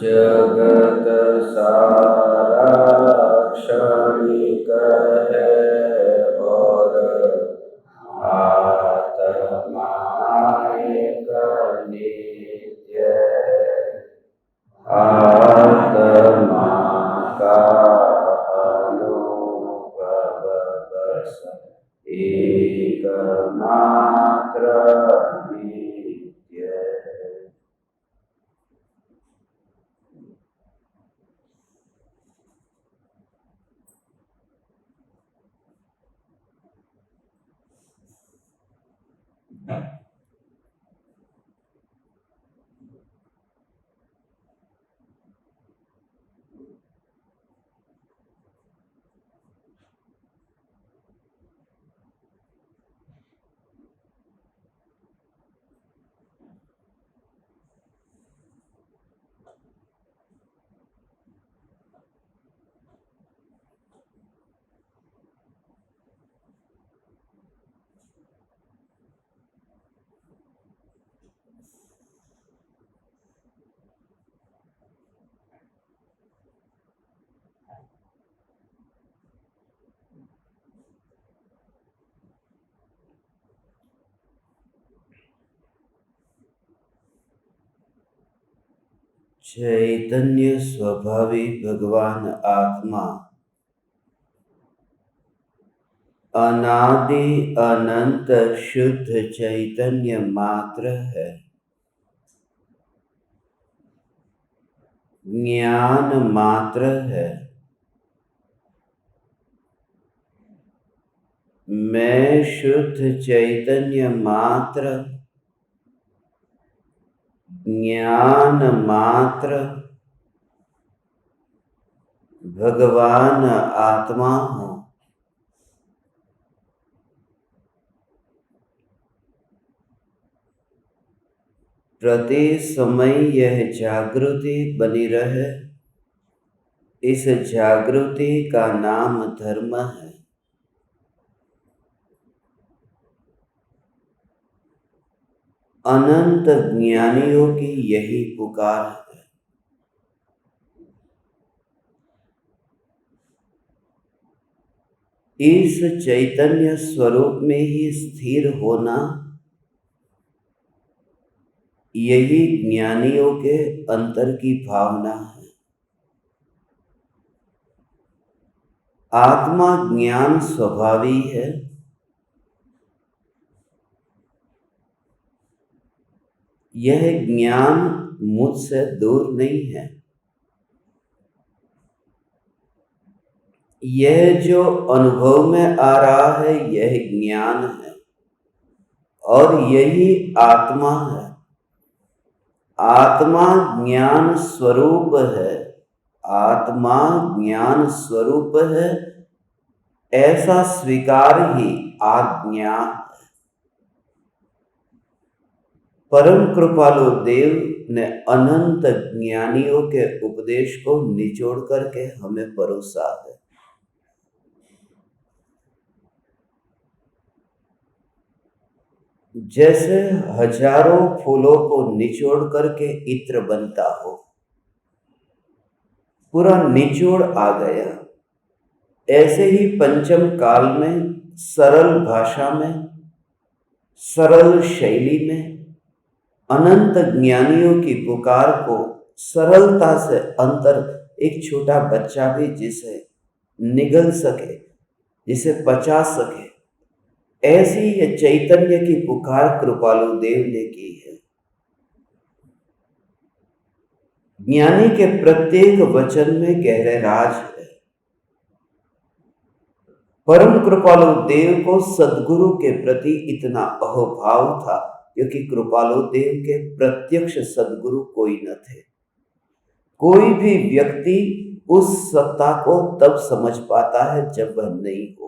जगत सारा क्षणिक है और आत्मा एक नित्य है। आत्मा का अनुभव बस एकमात्र नित्य है। चैतन्य स्वभावी भगवान आत्मा अनादि अनंत शुद्ध चैतन्य मात्र है। ज्ञान मात्र है। मैं शुद्ध चैतन्य मात्र, ज्ञान मात्र, भगवान आत्मा हूं। प्रति समय यह जागृति बनी रहे, इस जागृति का नाम धर्म है। अनंत ज्ञानियों की यही पुकार है। इस चैतन्य स्वरूप में ही स्थिर होना, यही ज्ञानियों के अंतर की भावना है। आत्मा ज्ञान स्वभावी है। यह ज्ञान मुझसे दूर नहीं है। यह जो अनुभव में आ रहा है यह ज्ञान है और यही आत्मा है। आत्मा ज्ञान स्वरूप है। आत्मा ज्ञान स्वरूप है, ऐसा स्वीकार ही आज्ञा है। परम कृपालु देव ने अनंत ज्ञानियों के उपदेश को निचोड़ करके हमें परोसा है। जैसे हजारों फूलों को निचोड़ करके इत्र बनता हो, पूरा निचोड़ आ गया। ऐसे ही पंचम काल में सरल भाषा में, सरल शैली में अनंत ज्ञानियों की पुकार को सरलता से अंतर एक छोटा बच्चा भी जिसे निगल सके, जिसे पचा सके, ऐसी ये चैतन्य की पुकार कृपालु देव ने की है। ज्ञानी के प्रत्येक वचन में गहरे राज है। परम कृपालु देव को सद्गुरु के प्रति इतना अहोभाव था क्योंकि कृपालु देव के प्रत्यक्ष सद्गुरु कोई न थे। कोई भी व्यक्ति उस सत्ता को तब समझ पाता है जब वह नहीं हो।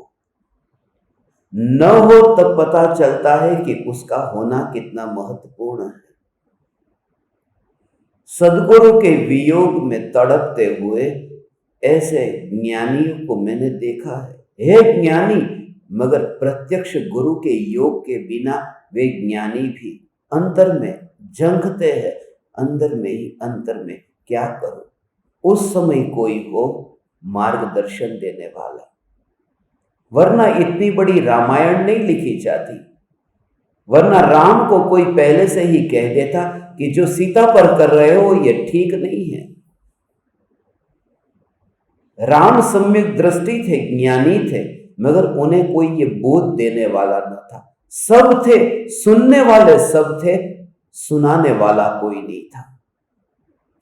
न हो तब पता चलता है कि उसका होना कितना महत्वपूर्ण है। सद्गुरु के वियोग में तड़पते हुए ऐसे ज्ञानियों को मैंने देखा है। हे ज्ञानी, मगर प्रत्यक्ष गुरु के योग के बिना वे ज्ञानी भी अंतर में जंगते हैं, अंदर में ही अंतर में क्या करूं? उस समय कोई हो मार्गदर्शन देने वाला, वरना इतनी बड़ी रामायण नहीं लिखी जाती। वरना राम को कोई पहले से ही कह देता कि जो सीता पर कर रहे हो ये ठीक नहीं है। राम सम्यक दृष्टि थे, ज्ञानी थे, मगर उन्हें कोई ये बोध देने वाला न था। सब थे, सुनने वाले सब थे, सुनाने वाला कोई नहीं था।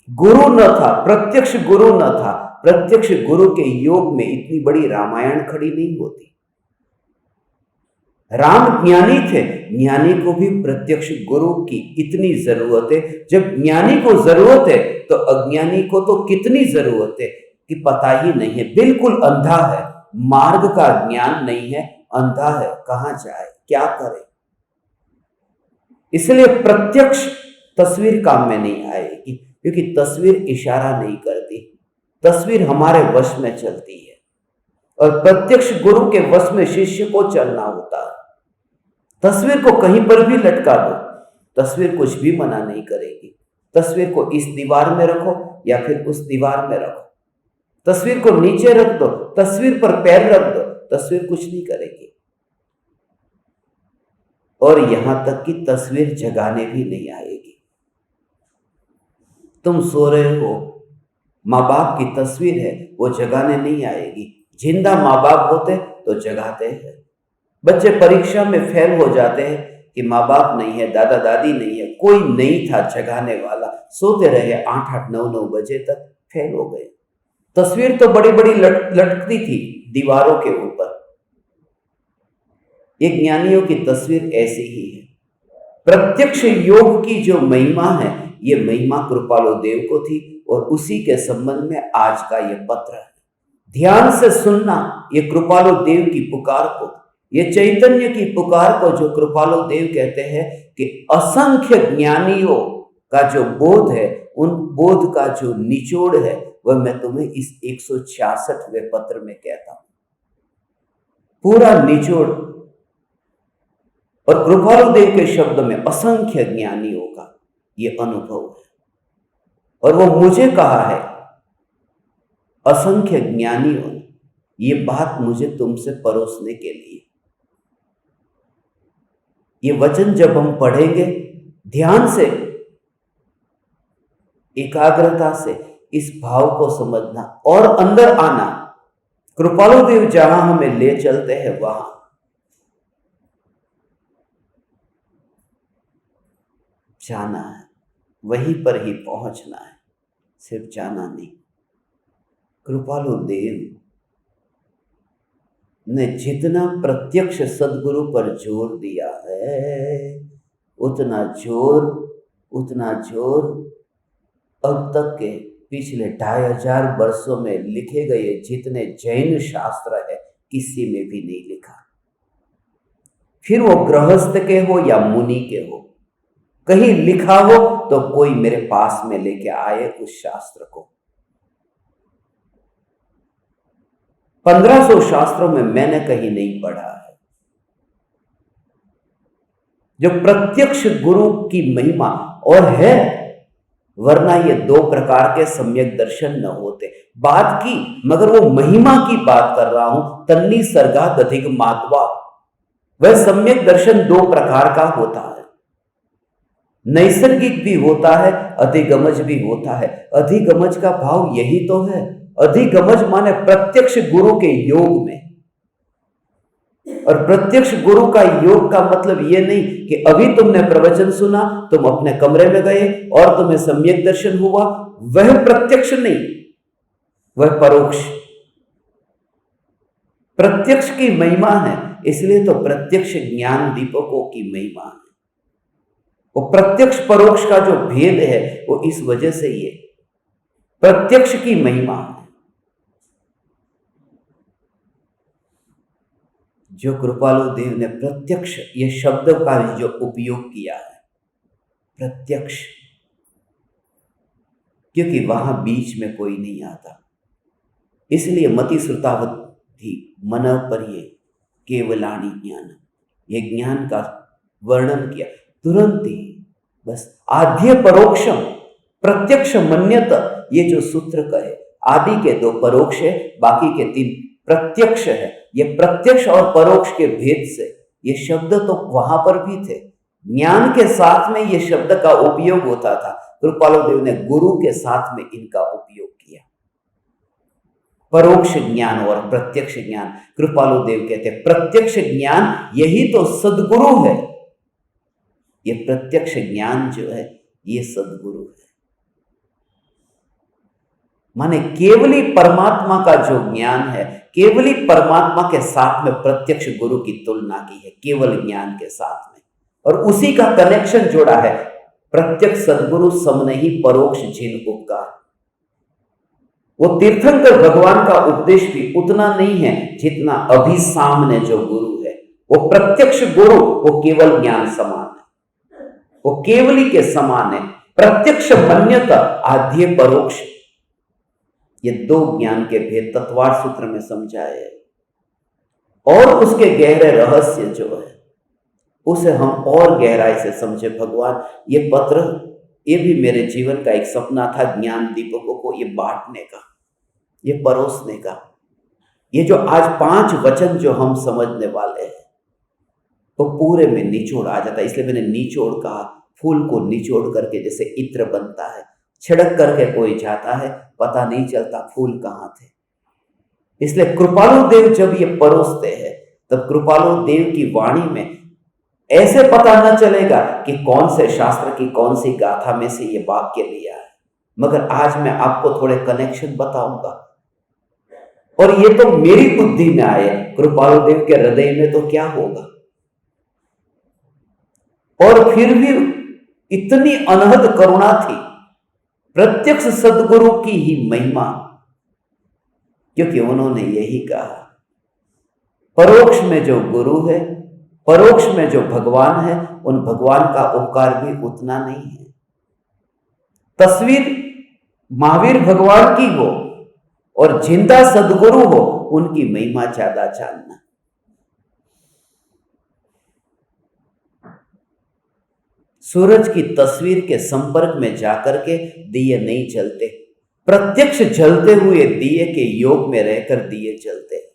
गुरु न था, प्रत्यक्ष गुरु न था। प्रत्यक्ष गुरु के योग में इतनी बड़ी रामायण खड़ी नहीं होती। राम ज्ञानी थे, ज्ञानी को भी प्रत्यक्ष गुरु की इतनी जरूरत है। जब ज्ञानी को जरूरत है तो अज्ञानी को तो कितनी जरूरत है कि पता ही नहीं है, बिल्कुल अंधा है, मार्ग का ज्ञान नहीं है, अंधा है, कहां जाए, क्या करे। इसलिए प्रत्यक्ष तस्वीर काम में नहीं आएगी, क्योंकि तस्वीर इशारा नहीं करती, तस्वीर हमारे वश में चलती है। और प्रत्यक्ष गुरु के वश में शिष्य को चलना होता है। तस्वीर को कहीं पर भी लटका दो, तस्वीर कुछ भी मना नहीं करेगी। तस्वीर को इस दीवार में रखो या फिर उस दीवार में रखो, तस्वीर को नीचे रख दो, तस्वीर पर पैर रख दो, तस्वीर कुछ नहीं करेगी। और यहां तक कि तस्वीर जगाने भी नहीं आएगी। तुम सो रहे हो, माँ बाप की तस्वीर है, वो जगाने नहीं आएगी। जिंदा माँ बाप होते तो जगाते हैं। बच्चे परीक्षा में फेल हो जाते हैं कि माँ बाप नहीं है, दादा दादी नहीं है, कोई नहीं था जगाने वाला, सोते रहे 8-8, 9-9 बजे तक, फेल हो गए। तस्वीर तो बड़ी बड़ी लटकती थी दीवारों के ऊपर। ये ज्ञानियों की तस्वीर ऐसी ही है। प्रत्यक्ष योग की जो महिमा है, ये महिमा कृपालु देव को थी, और उसी के संबंध में आज का ये पत्र है। ध्यान से सुनना ये कृपालु देव की पुकार को, ये चैतन्य की पुकार को, जो कृपालु देव कहते हैं कि असंख्य ज्ञानियों का जो बोध है, उन बोध का जो निचोड़ है, वह मैं तुम्हें इस 166वें पत्र में कहता हूं। पूरा निचोड़। और कृपालु देव के शब्द में असंख्य ज्ञानियों का ये अनुभव है, और वो मुझे कहा है, असंख्य ज्ञानियों ने ये बात मुझे तुमसे परोसने के लिए। ये वचन जब हम पढ़ेंगे ध्यान से, एकाग्रता से इस भाव को समझना और अंदर आना। कृपालु देव जहां हमें ले चलते हैं वहां जाना है, वहीं पर ही पहुंचना है, सिर्फ जाना नहीं। कृपालु देव ने जितना प्रत्यक्ष सदगुरु पर जोर दिया है, उतना जोर अब तक के पिछले 2500 वर्षों में लिखे गए जितने जैन शास्त्र है, किसी में भी नहीं लिखा। फिर वो गृहस्थ के हो या मुनि के हो, कहीं लिखा हो तो कोई मेरे पास में लेके आए उस शास्त्र को। 1500 शास्त्रों में मैंने कहीं नहीं पढ़ा है। जो प्रत्यक्ष गुरु की महिमा और है, वरना ये 2 प्रकार के सम्यक दर्शन न होते। बात की, मगर वो महिमा की बात कर रहा हूं, तन्नी सर्गात अधिक मात्वा। वह सम्यक दर्शन 2 प्रकार का होता है, नैसर्गिक भी होता है, अधिगमज भी होता है। अधिगमज का भाव यही तो है। अधिगमज माने प्रत्यक्ष गुरु के योग में। और प्रत्यक्ष गुरु का योग का मतलब यह नहीं कि अभी तुमने प्रवचन सुना, तुम अपने कमरे में गए और तुम्हें सम्यक दर्शन हुआ, वह प्रत्यक्ष नहीं, वह परोक्ष। प्रत्यक्ष की महिमा है, इसलिए तो प्रत्यक्ष ज्ञान दीपकों की महिमा है। वो प्रत्यक्ष परोक्ष का जो भेद है, वो इस वजह से ये प्रत्यक्ष की महिमा है। जो कृपालु देव ने प्रत्यक्ष ये शब्द का जो उपयोग किया है, प्रत्यक्ष, क्योंकि वहां बीच में कोई नहीं आता, इसलिए मति श्रुतावती मन परिये केवलानी ज्ञान, ये ज्ञान का वर्णन किया तुरंत ही। बस आद्य परोक्षम, प्रत्यक्ष मन्यत, ये जो सूत्र कहे, आदि के 2 परोक्ष है, बाकी के 3 प्रत्यक्ष है। ये प्रत्यक्ष और परोक्ष के भेद से ये शब्द तो वहां पर भी थे, ज्ञान के साथ में ये शब्द का उपयोग होता था। कृपालु देव ने गुरु के साथ में इनका उपयोग किया। परोक्ष ज्ञान और प्रत्यक्ष ज्ञान, कृपालु देव कहते हैं प्रत्यक्ष ज्ञान यही तो सद्गुरु है। ये प्रत्यक्ष ज्ञान जो है ये सद्गुरु है। माने केवली परमात्मा का जो ज्ञान है, केवली परमात्मा के साथ में प्रत्यक्ष गुरु की तुलना की है, केवल ज्ञान के साथ में, और उसी का कनेक्शन जोड़ा है प्रत्यक्ष सद्गुरु समने ही परोक्ष जिन उपकार। वो तीर्थंकर भगवान का उपदेश भी उतना नहीं है जितना अभी सामने जो गुरु है, वो प्रत्यक्ष गुरु, वो केवल ज्ञान समान है, वो केवली के समान है। प्रत्यक्ष मन्यता, आद्य परोक्ष, ये 2 ज्ञान के भेद तत्वार सूत्र में समझाए, और उसके गहरे रहस्य जो है उसे हम और गहराई से समझे। भगवान, ये पत्र, ये भी मेरे जीवन का एक सपना था, ज्ञान दीपकों को ये बांटने का, ये परोसने का। ये जो आज 5 वचन जो हम समझने वाले हैं वो पूरे में निचोड़ आ जाता है, इसलिए मैंने निचोड़ कहा। फूल को निचोड़ करके जैसे इत्र बनता है, छिड़क करके कोई जाता है, पता नहीं चलता फूल कहाँ थे। इसलिए कृपालु देव जब ये परोसते हैं तब कृपालु देव की वाणी में ऐसे पता न चलेगा कि कौन से शास्त्र की कौन सी गाथा में से ये वाक्य लिया है, मगर आज मैं आपको थोड़े कनेक्शन बताऊंगा। और ये तो मेरी बुद्धि में आए, कृपालु देव के हृदय में तो क्या होगा। और फिर भी इतनी अनहद करुणा थी, प्रत्यक्ष सद्गुरु की ही महिमा, क्योंकि उन्होंने यही कहा परोक्ष में जो गुरु है, परोक्ष में जो भगवान है, उन भगवान का उपकार भी उतना नहीं है। तस्वीर महावीर भगवान की हो और जिंदा सद्गुरु हो, उनकी महिमा ज्यादा जानना। सूरज की तस्वीर के संपर्क में जाकर के दिए नहीं जलते, प्रत्यक्ष जलते हुए दिए के योग में रहकर दिए जलते।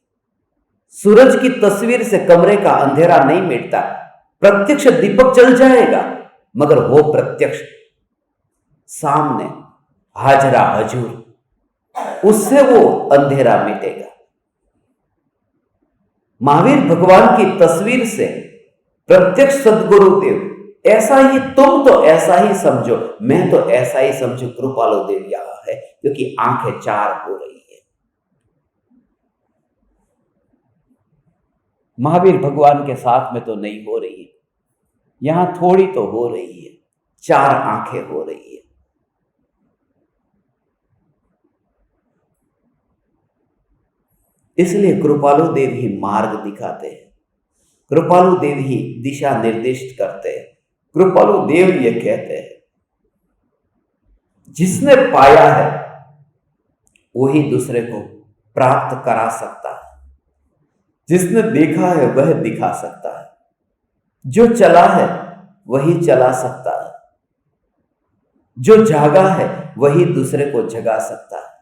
सूरज की तस्वीर से कमरे का अंधेरा नहीं मिटता, प्रत्यक्ष दीपक जल जाएगा, मगर वो प्रत्यक्ष सामने हाजरा हजूर, उससे वो अंधेरा मिटेगा। महावीर भगवान की तस्वीर से प्रत्यक्ष सद्गुरुदेव, ऐसा ही तुम तो ऐसा ही समझो, मैं तो ऐसा ही समझू, कृपालु देव यहां है, क्योंकि आंखें 4 हो रही है। महावीर भगवान के साथ में तो नहीं हो रही है, यहां थोड़ी तो हो रही है, 4 आंखें हो रही है। इसलिए कृपालु देव ही मार्ग दिखाते हैं, कृपालु देव ही दिशा निर्दिष्ट करते हैं। कृपालु देव ये कहते हैं जिसने पाया है वही दूसरे को प्राप्त करा सकता है, जिसने देखा है वह दिखा सकता है, जो चला है वही चला सकता है, जो जागा है वही दूसरे को जगा सकता है।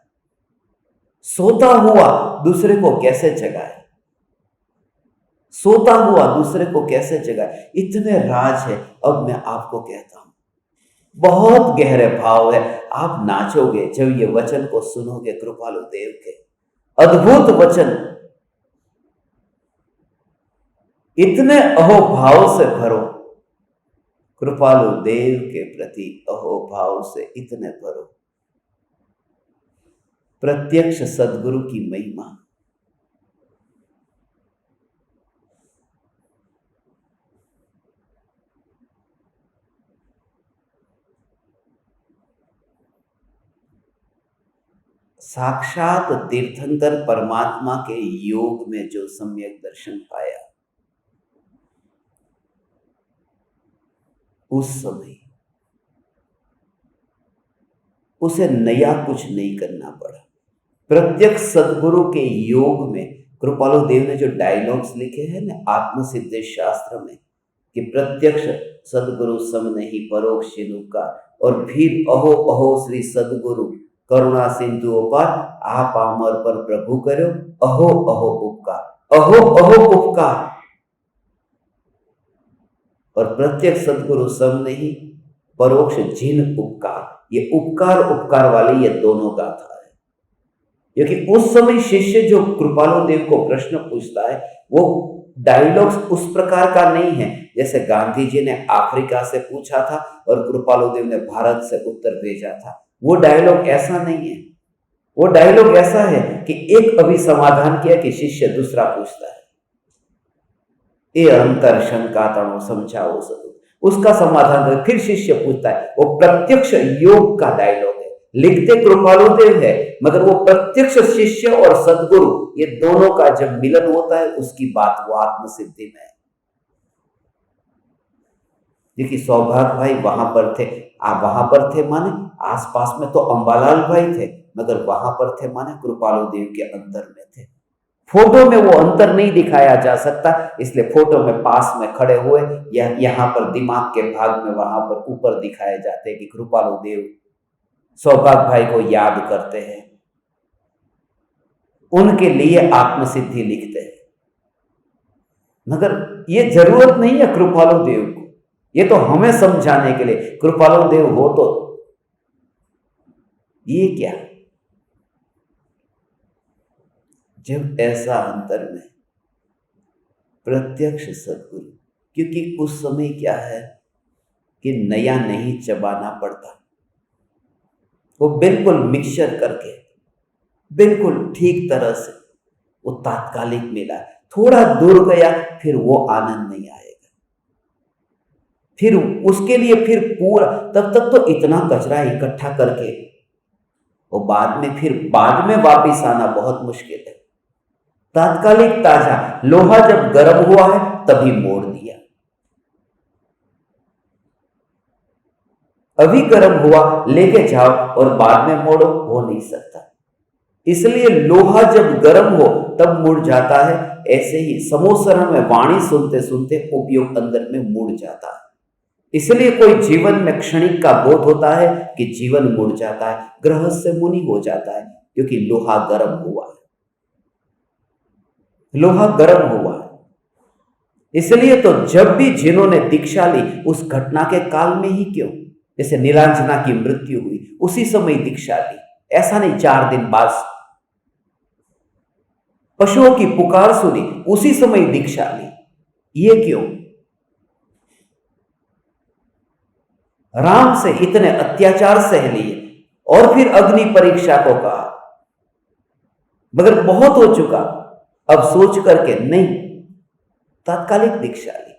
सोता हुआ दूसरे को कैसे जगाए, सोता हुआ दूसरे को कैसे जगाए, इतने राज है। अब मैं आपको कहता हूं, बहुत गहरे भाव है, आप नाचोगे जब ये वचन को सुनोगे। कृपालु देव के अद्भुत वचन, इतने अहोभाव से भरो, कृपालु देव के प्रति अहोभाव से इतने भरो। प्रत्यक्ष सद्गुरु की महिमा, साक्षात तीर्थंकर परमात्मा के योग में जो सम्यक दर्शन पाया, उस समय उसे नया कुछ नहीं करना पड़ा। प्रत्यक्ष सद्गुरु के योग में कृपालु देव ने जो डायलॉग्स लिखे हैं ना आत्मसिद्धि शास्त्र में, कि प्रत्यक्ष सद्गुरु समने ही परोक्ष का, और फिर अहो अहो श्री सदगुरु करुणा सिंधु पर आप आमर पर प्रभु करो अहो अहो उपकार, अहो अहो उपकार। और प्रत्यक्ष सदगुरु सब नहीं, परोक्ष जिन उपकार, ये उपकार उपकार वाली ये दोनों गाथा है। क्योंकि उस समय शिष्य जो कृपालु देव को प्रश्न पूछता है वो डायलॉग्स उस प्रकार का नहीं है जैसे गांधी जी ने अफ्रीका से पूछा था और कृपालु देव ने भारत से उत्तर भेजा था। वो डायलॉग ऐसा नहीं है। वो डायलॉग ऐसा है कि एक अभी समाधान किया कि शिष्य दूसरा पूछता है, ये अंतर शंका तणो समझाओ सदगुरु, उसका समाधान कर फिर शिष्य पूछता है। वो प्रत्यक्ष योग का डायलॉग है, लिखते कृपालु देव है मगर वो प्रत्यक्ष शिष्य और सदगुरु ये दोनों का जब मिलन होता है उसकी बात वो आत्मसिद्धि में है। देखिए सौभाग्य भाई वहां पर थे, आप वहां पर थे माने आसपास में तो अंबालाल भाई थे मगर वहां पर थे माने कृपालु देव के अंदर में थे। फोटो में वो अंतर नहीं दिखाया जा सकता, इसलिए फोटो में पास में खड़े हुए या यहाँ पर दिमाग के भाग में वहां पर ऊपर दिखाए जाते हैं कि कृपालु देव सौभाग्य भाई को याद करते हैं, उनके लिए आत्मसिद्धि लिखते हैं। मगर ये जरूरत नहीं है कृपालु देव को, ये तो हमें समझाने के लिए कृपालु देव हो तो ये क्या, जब ऐसा अंतर में प्रत्यक्ष सदगुरु, क्योंकि उस समय क्या है कि नया नहीं चबाना पड़ता, वो बिल्कुल मिक्सचर करके बिल्कुल ठीक तरह से वो तात्कालिक मिला, थोड़ा दूर गया फिर वो आनंद नहीं आएगा, फिर उसके लिए फिर पूरा तब तक तो इतना कचरा इकट्ठा करके वो बाद में वापिस आना बहुत मुश्किल है। तात्कालिक ताजा लोहा जब गर्म हुआ है तभी मोड़ दिया, अभी गर्म हुआ लेके जाओ और बाद में मोड़ो, हो नहीं सकता। इसलिए लोहा जब गर्म हो तब मुड़ जाता है, ऐसे ही समोसर में वाणी सुनते सुनते उपयोग अंदर में मुड़ जाता है। इसलिए कोई जीवन में क्षणिक का बोध होता है कि जीवन मुड़ जाता है, गृहस्थ से मुनि हो जाता है, क्योंकि लोहा गर्म हुआ है, लोहा गर्म हुआ है। इसलिए तो जब भी जिन्होंने दीक्षा ली उस घटना के काल में ही क्यों, जैसे नीलांजना की मृत्यु हुई उसी समय दीक्षा ली, ऐसा नहीं 4 दिन बाद। पशुओं की पुकार सुनी उसी समय दीक्षा ली, ये क्यों? राम से इतने अत्याचार सह लिए और फिर अग्नि परीक्षा को कहा, मगर बहुत हो चुका, अब सोच करके नहीं, तात्कालिक दीक्षा ली।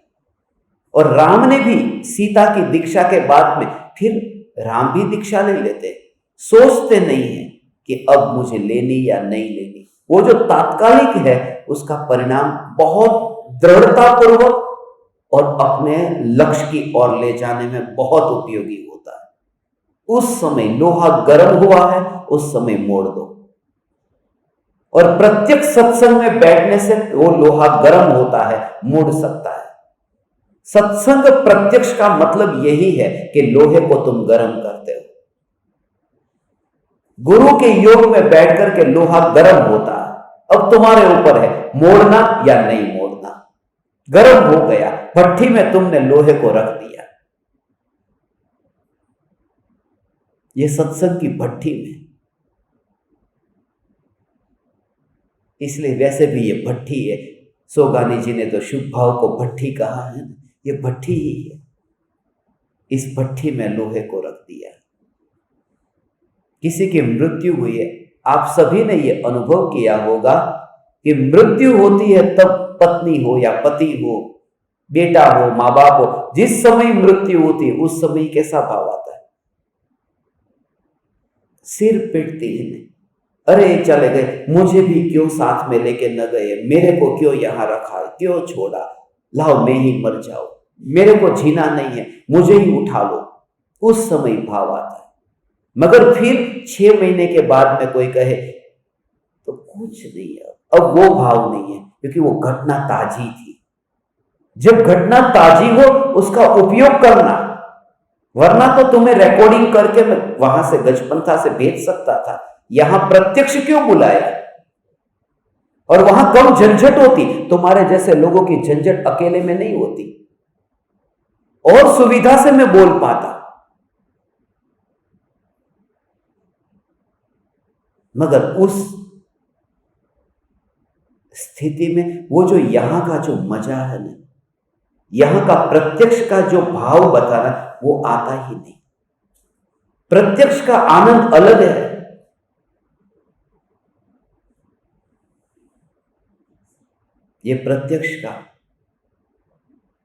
और राम ने भी सीता की दीक्षा के बाद में फिर राम भी दीक्षा ले लेते, सोचते नहीं है कि अब मुझे लेनी या नहीं लेनी। वो जो तात्कालिक है उसका परिणाम बहुत दृढ़तापूर्वक और अपने लक्ष्य की ओर ले जाने में बहुत उपयोगी होता है। उस समय लोहा गर्म हुआ है, उस समय मोड़ दो। और प्रत्येक सत्संग में बैठने से वो लोहा गर्म होता है, मुड़ सकता है। सत्संग प्रत्यक्ष का मतलब यही है कि लोहे को तुम गर्म करते हो। गुरु के योग में बैठ करके लोहा गर्म होता है, अब तुम्हारे ऊपर है मोड़ना या नहीं मोड़ना। गर्म हो गया, भट्ठी में तुमने लोहे को रख दिया, ये सत्संग की भट्ठी में। इसलिए वैसे भी ये भट्ठी है, सोगानी जी ने तो शुभ भाव को भट्ठी कहा है, ये भट्ठी ही है। इस भट्ठी में लोहे को रख दिया। किसी की मृत्यु हुई है, आप सभी ने ये अनुभव किया होगा कि मृत्यु होती है तब पत्नी हो या पति हो, बेटा हो, माँ बाप हो, जिस समय मृत्यु होती है उस समय कैसा भाव आता है? सिर पीटती है, अरे चले गए, मुझे भी क्यों साथ में लेके न गए, मेरे को क्यों यहां रखा, क्यों छोड़ा, लाओ मैं ही मर जाऊं, मेरे को जीना नहीं है, मुझे ही उठा लो, उस समय भाव आता है। मगर फिर 6 महीने के बाद में कोई कहे तो कुछ नहीं है, अब वो भाव नहीं है, क्योंकि वो घटना ताजी थी। जब घटना ताजी हो उसका उपयोग करना, वरना तो तुम्हें रिकॉर्डिंग करके मैं वहां से गजपंथा से भेज सकता था। यहां प्रत्यक्ष क्यों बुलाया? और वहां कम झंझट होती, तुम्हारे जैसे लोगों की झंझट अकेले में नहीं होती, और सुविधा से मैं बोल पाता। मगर उस स्थिति में वो जो यहां का जो मजा है ना, यहां का प्रत्यक्ष का जो भाव बताना, वो आता ही नहीं। प्रत्यक्ष का आनंद अलग है। ये प्रत्यक्ष का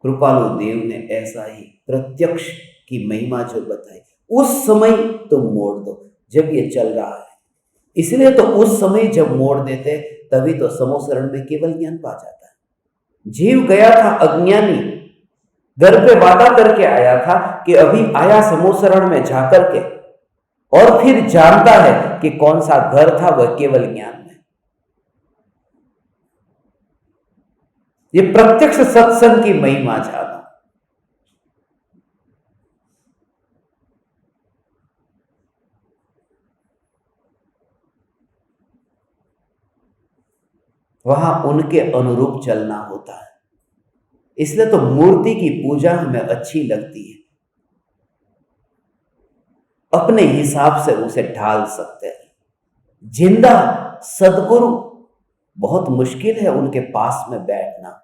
कृपालु देव ने ऐसा ही प्रत्यक्ष की महिमा जो बताई, उस समय तुम मोड़ दो जब ये चल रहा है। इसलिए तो उस समय जब मोड़ देते, तभी तो समोसरण में केवल ज्ञान पा जाता है। जीव गया था अज्ञानी, घर पे वादा करके आया था कि अभी आया समोसरण में जाकर के, और फिर जानता है कि कौन सा घर था, वह केवल ज्ञान में। ये प्रत्यक्ष सत्संग की महिमा जाना। वहां उनके अनुरूप चलना होता है। इसलिए तो मूर्ति की पूजा हमें अच्छी लगती है, अपने हिसाब से उसे ढाल सकते हैं। जिंदा सदगुरु बहुत मुश्किल है उनके पास में बैठना।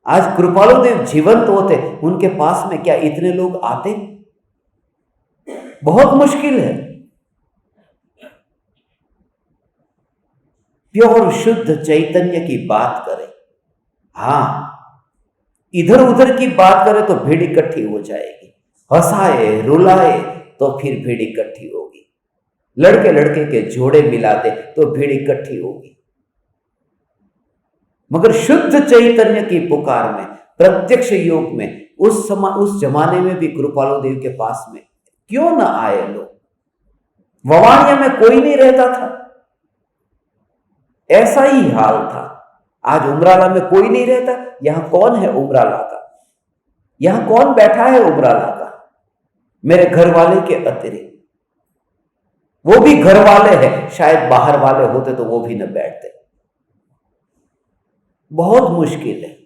आज कृपालु देव जीवंत होते, उनके पास में क्या इतने लोग आते? बहुत मुश्किल है। प्योर शुद्ध चैतन्य की बात करें, हां, इधर उधर की बात करें तो भीड़ इकट्ठी हो जाएगी। हंसाए रुलाए तो फिर भीड़ इकट्ठी होगी। लड़के लड़के के जोड़े मिला दे तो भीड़ इकट्ठी होगी। मगर शुद्ध चैतन्य की पुकार में, प्रत्यक्ष योग में, उस जमाने में भी कृपालु देव के पास में क्यों ना आए लोग? ववानिया में कोई नहीं रहता था, ऐसा ही हाल था। आज उमराला में कोई नहीं रहता। यहां कौन है उमराला का? यहां कौन बैठा है उमराला का? मेरे घर वाले के अतिरिक्त। वो भी घर वाले हैं, शायद बाहर वाले होते तो वो भी न बैठते। बहुत मुश्किल है।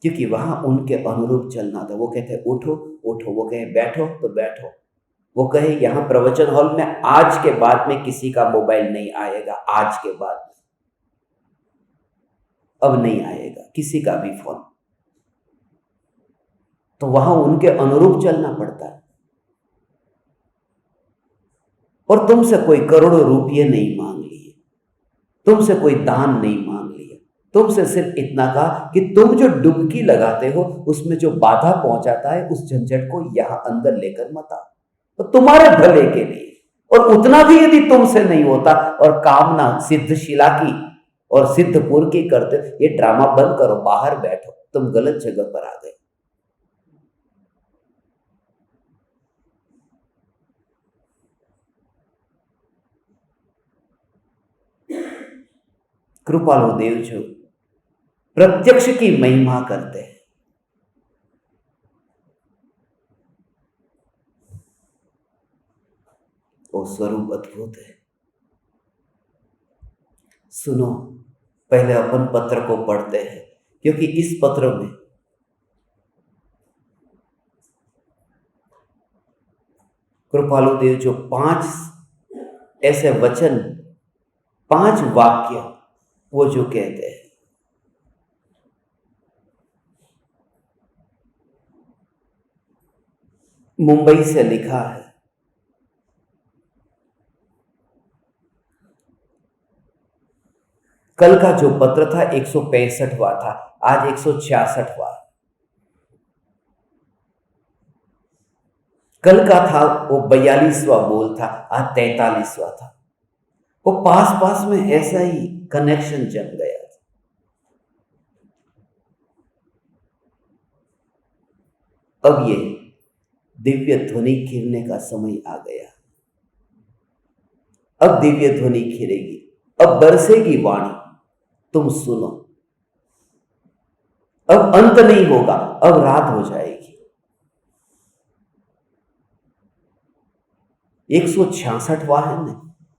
क्योंकि वहां उनके अनुरूप चलना था। वो कहते उठो उठो, वो कहे बैठो तो बैठो, वो कहे यहां प्रवचन हॉल में आज के बाद में किसी का मोबाइल नहीं आएगा। आज के बाद अब नहीं आएगा किसी का भी फोन। तो वहां उनके अनुरूप चलना पड़ता है। और तुमसे कोई करोड़ों रुपये नहीं मांग लिए, तुमसे कोई दान नहीं मांग लिया, तुमसे सिर्फ इतना कहा कि तुम जो डुबकी लगाते हो उसमें जो बाधा पहुंचाता है, उस झंझट को यहां अंदर लेकर मत आओ, तो तुम्हारे भले के लिए। और उतना भी यदि तुमसे नहीं होता और कामना सिद्धशिला की और सिद्धपुर की करते, ये ड्रामा बंद करो, बाहर बैठो, तुम गलत जगह पर आ गए। कृपालु देव जो प्रत्यक्ष की महिमा करते हैं, वो स्वरूप अद्भुत है। सुनो, पहले अपन पत्र को पढ़ते हैं, क्योंकि इस पत्र में कृपालु देव जो 5 ऐसे वचन, 5 वाक्य वो जो कहते हैं, मुंबई से लिखा है। कल का जो पत्र था 165वां था, आज 166वां। कल का था वो 42वां बोल था, आज 43वां था। वो पास पास में ऐसा ही कनेक्शन जम गया। अब ये दिव्य ध्वनि खिलने का समय आ गया। अब दिव्य ध्वनि खिलेगी। अब बरसेगी वाणी, तुम सुनो। अब अंत नहीं होगा, अब रात हो जाएगी। 166वां है ना,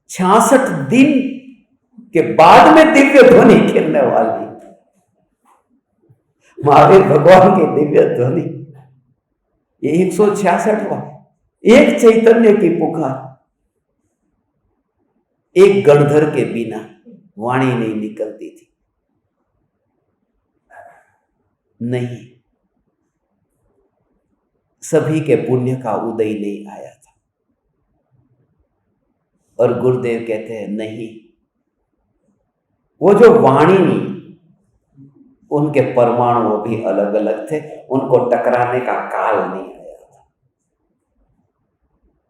66 दिन के बाद में दिव्य ध्वनि गिरने वाली, महावीर भगवान की दिव्य ध्वनि। ये 166वां, एक चैतन्य की पुकार, एक गणधर के बिना वाणी नहीं निकलती थी। नहीं, सभी के पुण्य का उदय नहीं आया था। और गुरुदेव कहते हैं नहीं, वो जो वाणी, उनके परमाणु भी अलग अलग थे, उनको टकराने का काल नहीं आया था।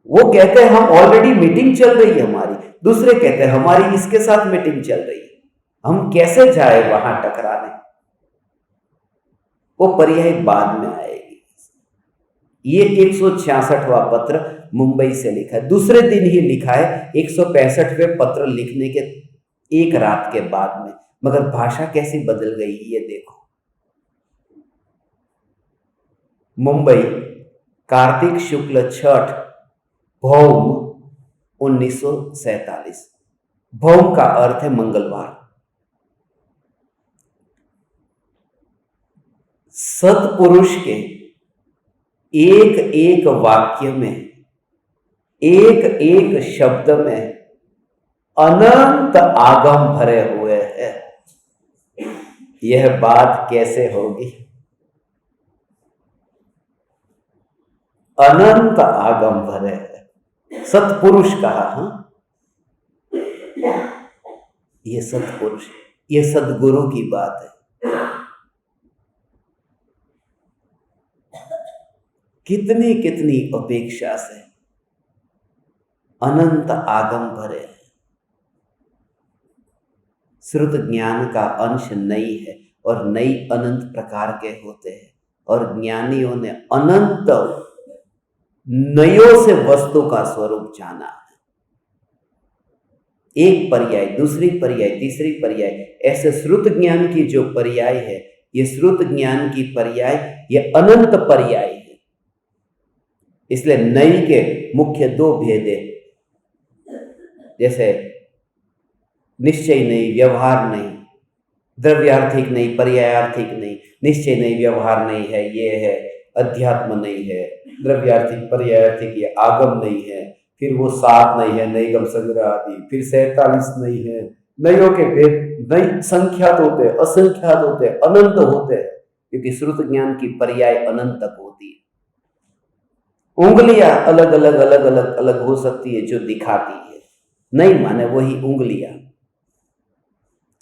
वो कहते हैं हम ऑलरेडी मीटिंग चल रही है हमारी, दूसरे कहते हैं हमारी इसके साथ मीटिंग चल रही है, हम कैसे जाए वहां टकराने। वो पर्याय बाद में आएगी। ये 166वां पत्र मुंबई से लिखा है, दूसरे दिन ही लिखा है 165वें पत्र लिखने के एक रात के बाद में, मगर भाषा कैसी बदल गई ये देखो। मुंबई, कार्तिक शुक्ल छठ, भौम 1947। भौम का अर्थ है मंगलवार। सतपुरुष के एक एक वाक्य में, एक एक शब्द में अनंत आगम भरे हुए हैं। यह बात कैसे होगी? अनंत आगम भरे हैं, सतपुरुष कहा। ये सतपुरुष, ये सदगुरु की बात है। कितनी कितनी अपेक्षा से अनंत आगम भरे हैं। श्रुत ज्ञान का अंश नई है, और नई अनंत प्रकार के होते हैं, और ज्ञानियों ने अनंत नयों से वस्तु का स्वरूप जाना है। एक पर्याय, दूसरी पर्याय, तीसरी पर्याय, ऐसे श्रुत ज्ञान की जो पर्याय है, ये श्रुत ज्ञान की पर्याय, ये अनंत पर्याय है। इसलिए नई के मुख्य दो भेद है, जैसे निश्चय नहीं, व्यवहार नहीं, द्रव्यार्थिक नहीं, पर्यायार्थिक नहीं, निश्चय नहीं, व्यवहार नहीं है, ये है अध्यात्म नहीं है, द्रव्यार्थिक पर्यायार्थिक ये आगम नहीं है, फिर वो 7 नहीं है, नैगम संग्रह आदि, फिर 47 नहीं है। नयों के भेद नई संख्यात होते, असंख्यात होते, अनंत होते हैं, क्योंकि श्रुत ज्ञान की पर्याय अनंत तक होती है। उंगलियां अलग अलग अलग अलग अलग हो सकती है जो दिखाती है, नहीं माने वही उंगलियां।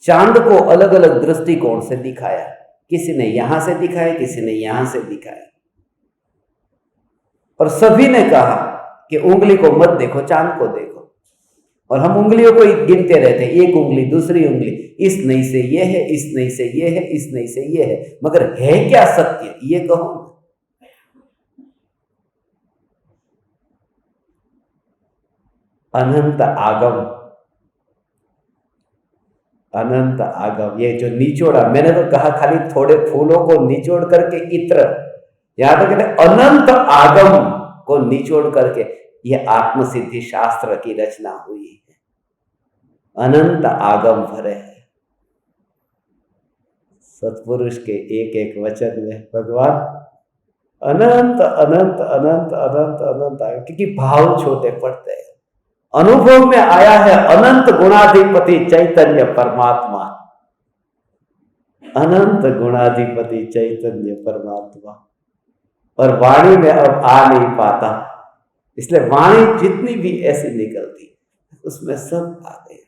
चांद को अलग अलग दृष्टिकोण से दिखाया, किसी ने यहां से दिखाया, किसी ने यहां से दिखाया, और सभी ने कहा कि उंगली को मत देखो, चांद को देखो। और हम उंगलियों को गिनते रहते, एक उंगली, दूसरी उंगली, इस नई से ये है, इस नई से ये है, इस नई से ये है, मगर है क्या सत्य ये कहो। अनंत आगम, अनंत आगम। ये जो निचोड़ा, मैंने तो कहा खाली थोड़े फूलों को निचोड़ करके इत्र, यहां तो कहते अनंत आगम को निचोड़ करके ये आत्मसिद्धि शास्त्र की रचना हुई है। अनंत आगम भरे है। सतपुरुष के एक एक वचन में भगवान अनंत अनंत अनंत अनंत अनंत आगम, क्योंकि भाव छोटे पड़ते हैं। अनुभव में आया है अनंत गुणाधिपति चैतन्य परमात्मा, अनंत गुणाधिपति चैतन्य परमात्मा, और वाणी में अब आ नहीं पाता, इसलिए वाणी जितनी भी ऐसी निकलती उसमें सब आ गया,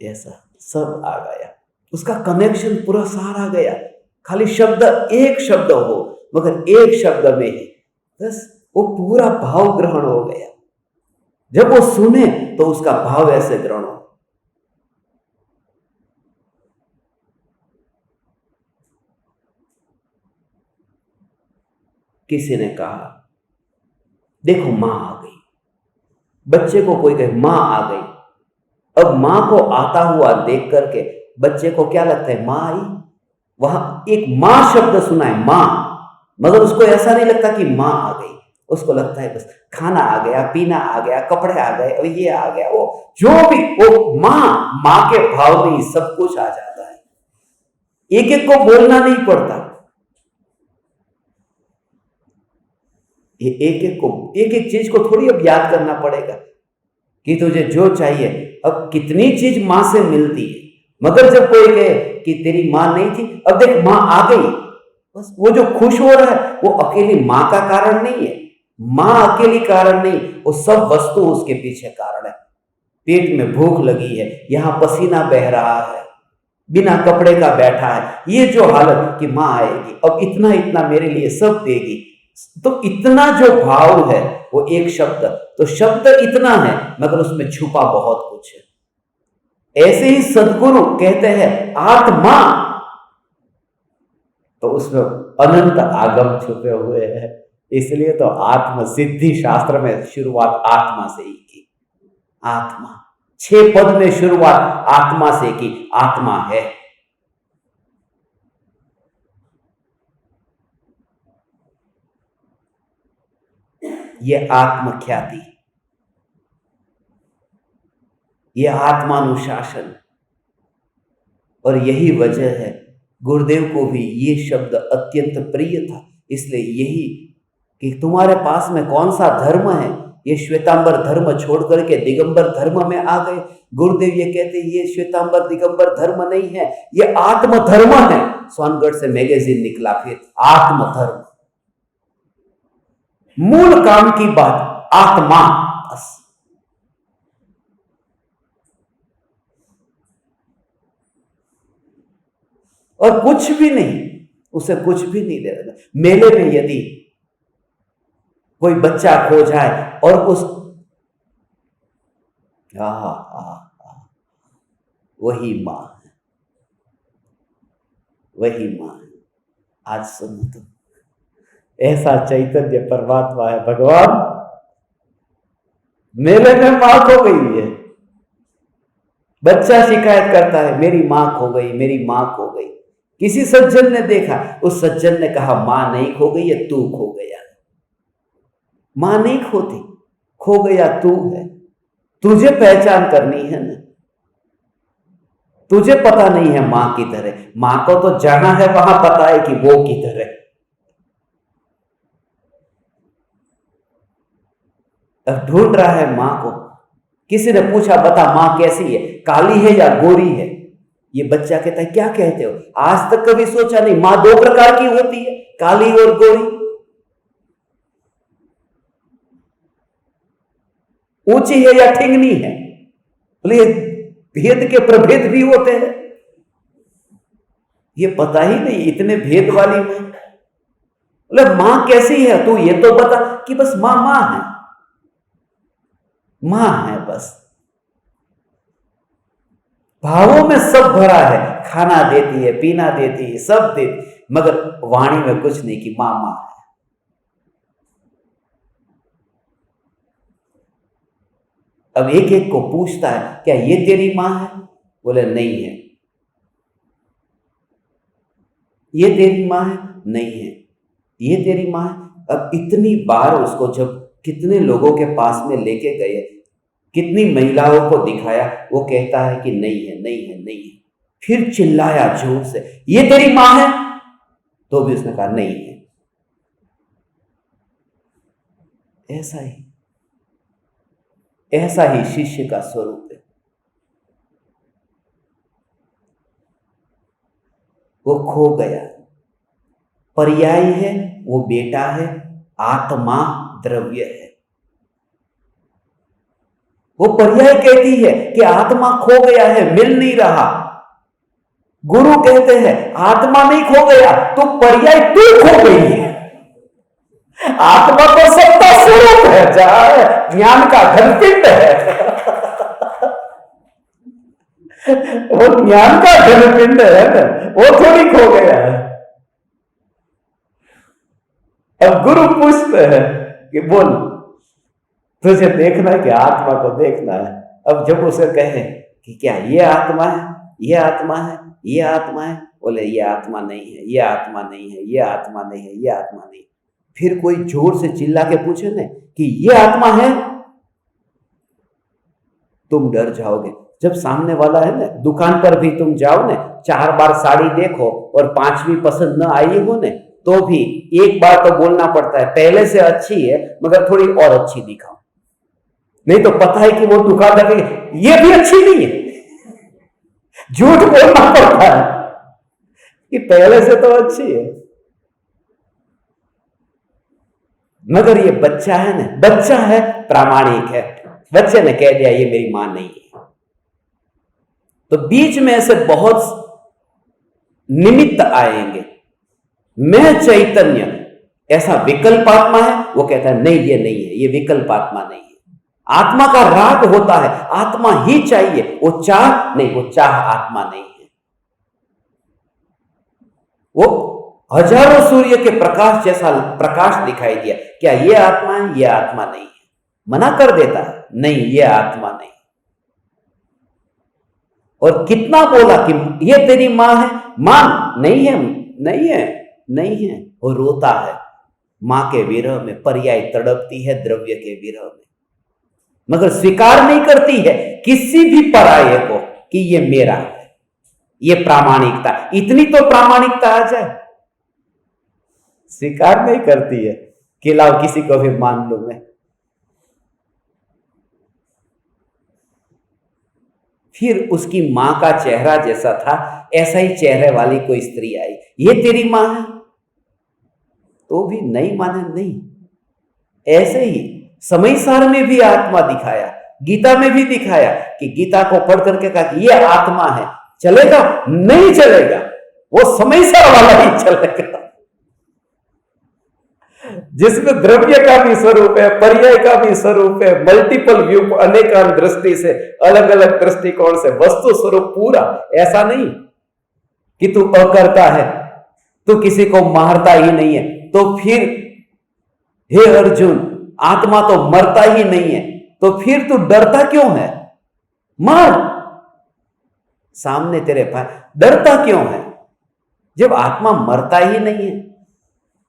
ऐसा सब आ गया, उसका कनेक्शन पूरा सारा गया। खाली शब्द, एक शब्द हो, मगर एक शब्द में ही बस वो पूरा भाव ग्रहण हो गया। जब वो सुने तो उसका भाव ऐसे ग्रहण हो। किसी ने कहा देखो मां आ गई, बच्चे को कोई कहे मां आ गई, अब मां को आता हुआ देख करके बच्चे को क्या लगता है, मां आई। वहां एक मां शब्द सुना है, मां, मगर उसको ऐसा नहीं लगता कि मां आ गई। उसको लगता है बस खाना आ गया, पीना आ गया, कपड़े आ गए, और ये आ गया, वो जो भी, वो मां के भाव में ही सब कुछ आ जाता है। एक एक को बोलना नहीं पड़ता, एक एक चीज को थोड़ी अब याद करना पड़ेगा कि तुझे जो चाहिए। अब कितनी चीज मां से मिलती है, मगर जब कोई कहे कि तेरी मां नहीं थी, अब देख मां आ गई, बस वो जो खुश हो रहा है वो अकेली मां का कारण नहीं है, मां अकेली कारण नहीं, वो सब वस्तु उसके पीछे कारण है। पेट में भूख लगी है, यहां पसीना बह रहा है, बिना कपड़े का बैठा है, ये जो हालत कि मां आएगी, अब इतना इतना मेरे लिए सब देगी, तो इतना जो भाव है वो एक शब्द, तो शब्द इतना है मगर उसमें छुपा बहुत कुछ है। ऐसे ही सदगुरु कहते हैं आत्मा, तो उसमें अनंत आगम छुपे हुए हैं। इसलिए तो आत्म सिद्धि शास्त्र में शुरुआत आत्मा से ही की। आत्मा 6 पद में शुरुआत आत्मा से की, आत्मा है। ये आत्मख्याति, ये आत्मानुशासन, और यही वजह है गुरुदेव को भी ये शब्द अत्यंत प्रिय था। इसलिए यही कि तुम्हारे पास में कौन सा धर्म है, ये श्वेतांबर धर्म छोड़ करके दिगंबर धर्म में आ गए। गुरुदेव ये कहते हैं ये श्वेतांबर दिगंबर धर्म नहीं है, ये आत्म धर्म है। सोनगढ़ से मैगजीन निकला, फिर आत्म धर्म, मूल काम की बात आत्मा, बस। और कुछ भी नहीं, उसे कुछ भी नहीं देना। मेले में यदि कोई बच्चा खो जाए और उस वही मां है, वही मां है। आज सुनो तो, ऐसा चैतन्य परमात्मा है भगवान, मेले में मां खो गई है। बच्चा शिकायत करता है मेरी मां खो गई, मेरी मां खो गई। किसी सज्जन ने देखा, उस सज्जन ने कहा मां नहीं खो गई है, तू खो गया। मां नहीं खोती, खो गया तू है। तुझे पहचान करनी है ना, तुझे पता नहीं है मां किधर है। मां को तो जहां है वहां पता है कि वो किधर है। अब ढूंढ रहा है मां को। किसी ने पूछा बता मां कैसी है, काली है या गोरी है? ये बच्चा कहता है क्या कहते हो, आज तक कभी सोचा नहीं। मां 2 प्रकार की होती है, काली और गोरी। ऊंची है या ठिंगनी है? बोले भेद के प्रभेद भी होते हैं, ये पता ही नहीं, इतने भेद वाली मां। बोले मां कैसी है तू ये तो बता। कि बस मां मां है, मां है बस। भावों में सब भरा है, खाना देती है, पीना देती है, सब देती, मगर वाणी में कुछ नहीं कि मां मां है। अब एक एक को पूछता है क्या ये तेरी मां है? बोले नहीं है। ये तेरी मां है? नहीं है। ये तेरी मां है? अब इतनी बार उसको जब कितने लोगों के पास में लेके गए, कितनी महिलाओं को दिखाया, वो कहता है कि नहीं है, नहीं है, नहीं है। फिर चिल्लाया जोर से ये तेरी मां है? तो भी उसने कहा नहीं है। ऐसा ही शिष्य का स्वरूप है। वो खो गया, पर्याय है, वो बेटा है, आत्मा द्रव्य है। वो पर्याय कहती है कि आत्मा खो गया है, मिल नहीं रहा। गुरु कहते हैं आत्मा नहीं खो गया, तो पर्याय तू खो गई है। आत्मा तो सत्ता स्वरूप है, जहां ज्ञान का घनपिंड है। वो ज्ञान का घनपिंड है ना, वो थोड़ी खो गया है। अब गुरु पूछते हैं कि बोल तुझे देखना है कि आत्मा को देखना है। अब जब उसे कहे कि क्या ये आत्मा है, ये आत्मा है, ये आत्मा है, बोले ये आत्मा नहीं है, ये आत्मा नहीं है, ये आत्मा नहीं है, ये आत्मा नहीं। फिर कोई जोर से चिल्ला के पूछे ना कि ये आत्मा है, तुम डर जाओगे। जब सामने वाला है ना, दुकान पर भी तुम जाओ ना, 4 बार साड़ी देखो और 5वीं पसंद न आई हो ना, तो भी एक बार तो बोलना पड़ता है पहले से अच्छी है मगर थोड़ी और अच्छी दिखाओ, नहीं तो पता है कि वो दुकानदार ये भी अच्छी नहीं है, झूठ बोलना पड़ता है कि पहले से तो अच्छी है। मगर ये बच्चा है ना, बच्चा है, प्रामाणिक है, बच्चे ने कह दिया ये मेरी मां नहीं है। तो बीच में ऐसे बहुत निमित्त आएंगे। मैं चैतन्य ऐसा विकल्प आत्मा है, वो कहता है नहीं ये नहीं है, ये विकल्प आत्मा नहीं है। आत्मा का राग होता है, आत्मा ही चाहिए, वो चाह नहीं, वो चाह आत्मा नहीं है। वो हजारों सूर्य के प्रकाश जैसा प्रकाश दिखाई दिया, क्या ये आत्मा है? ये आत्मा नहीं है। मना कर देता है, नहीं ये आत्मा नहीं। और कितना बोला कि ये तेरी मां है, मां नहीं है, नहीं है, नहीं है। वो रोता है मां के विरह में, पर्याय तड़पती है द्रव्य के विरह में, मगर स्वीकार नहीं करती है किसी भी पराये को कि ये मेरा है। ये प्रामाणिकता, इतनी तो प्रामाणिकता आ जाए, स्वीकार नहीं करती है कि लाओ किसी को भी मान लूं मैं। फिर उसकी मां का चेहरा जैसा था ऐसा ही चेहरे वाली कोई स्त्री आई, ये तेरी मां है? तो भी नहीं माने, नहीं। ऐसे ही समय सार में भी आत्मा दिखाया, गीता में भी दिखाया कि गीता को पढ़ करके कहा कि ये आत्मा है, चलेगा? नहीं चलेगा, वो समय सार वाला ही चलेगा जिसमें द्रव्य का भी स्वरूप है, पर्याय का भी स्वरूप है, मल्टीपल व्यू, अनेकान दृष्टि से, अलग अलग दृष्टिकोण से वस्तु स्वरूप पूरा। ऐसा नहीं कि तू अकर्ता है, तू किसी को मारता ही नहीं है, तो फिर हे अर्जुन आत्मा तो मरता ही नहीं है, तो फिर तू डरता क्यों है? मार सामने तेरे पास, डरता क्यों है जब आत्मा मरता ही नहीं है?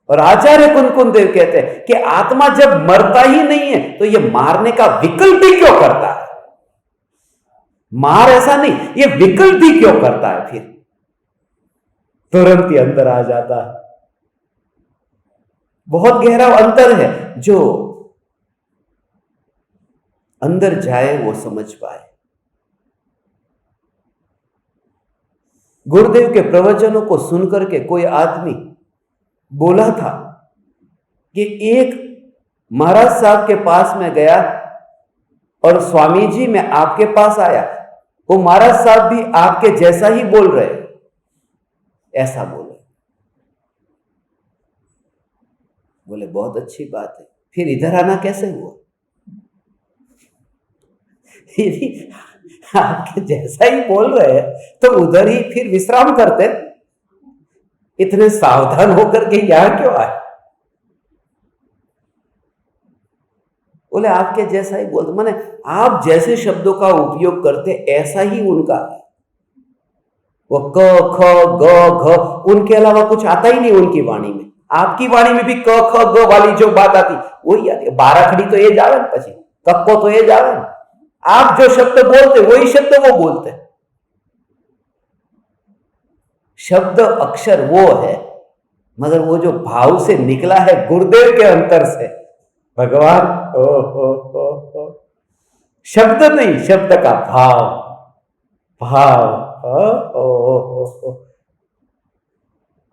और आचार्य कुनकुन देव कहते हैं कि आत्मा जब मरता ही नहीं है तो ये मारने का विकल्प ही क्यों करता है? मार ऐसा नहीं, ये विकल्प ही क्यों करता है? फिर तुरंत ही अंदर आ जाता है। बहुत गहरा अंतर है, जो अंदर जाए वो समझ पाए। गुरुदेव के प्रवचनों को सुनकर के कोई आदमी बोला था कि एक महाराज साहब के पास में गया और स्वामी जी मैं आपके पास आया, वो महाराज साहब भी आपके जैसा ही बोल रहे, ऐसा बोले। बोले बहुत अच्छी बात है, फिर इधर आना कैसे हुआ? आपके जैसा ही बोल रहे हैं तो उधर ही फिर विश्राम करते, इतने सावधान होकर के यहां क्यों आए? बोले आपके जैसा ही बोलते, माने आप जैसे शब्दों का उपयोग करते ऐसा ही उनका है। वो क ख ग घ उनके अलावा कुछ आता ही नहीं उनकी वाणी में। आपकी वाणी में भी क ख ग वाली जो बात आती वही आती है। 12 खड़ी तो ये जावे, पछी कक्को तो ये जावे। आप जो शब्द बोलते वही शब्द वो बोलते। शब्द अक्षर वो है, मगर वो जो भाव से निकला है गुरुदेव के अंतर से, भगवान ओ शब्द नहीं, शब्द का भाव, भाव ओ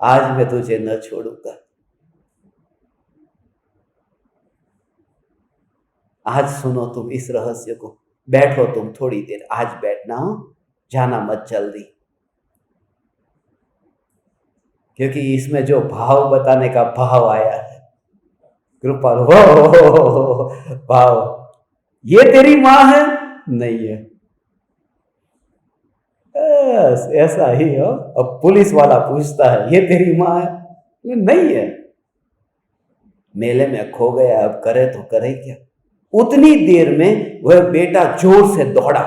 आज मैं तुझे न छोड़ूंगा। आज सुनो तुम इस रहस्य को, बैठो तुम थोड़ी देर, आज बैठना हो, जाना मत जल्दी, क्योंकि इसमें जो भाव बताने का भाव आया है, कृपा हो भाव, ये तेरी मां है? नहीं है। ऐसा ही हो। अब पुलिस वाला पूछता है ये तेरी मां है? नहीं है। मेले में खो गया, अब करे तो करे क्या? उतनी देर में वह बेटा जोर से दौड़ा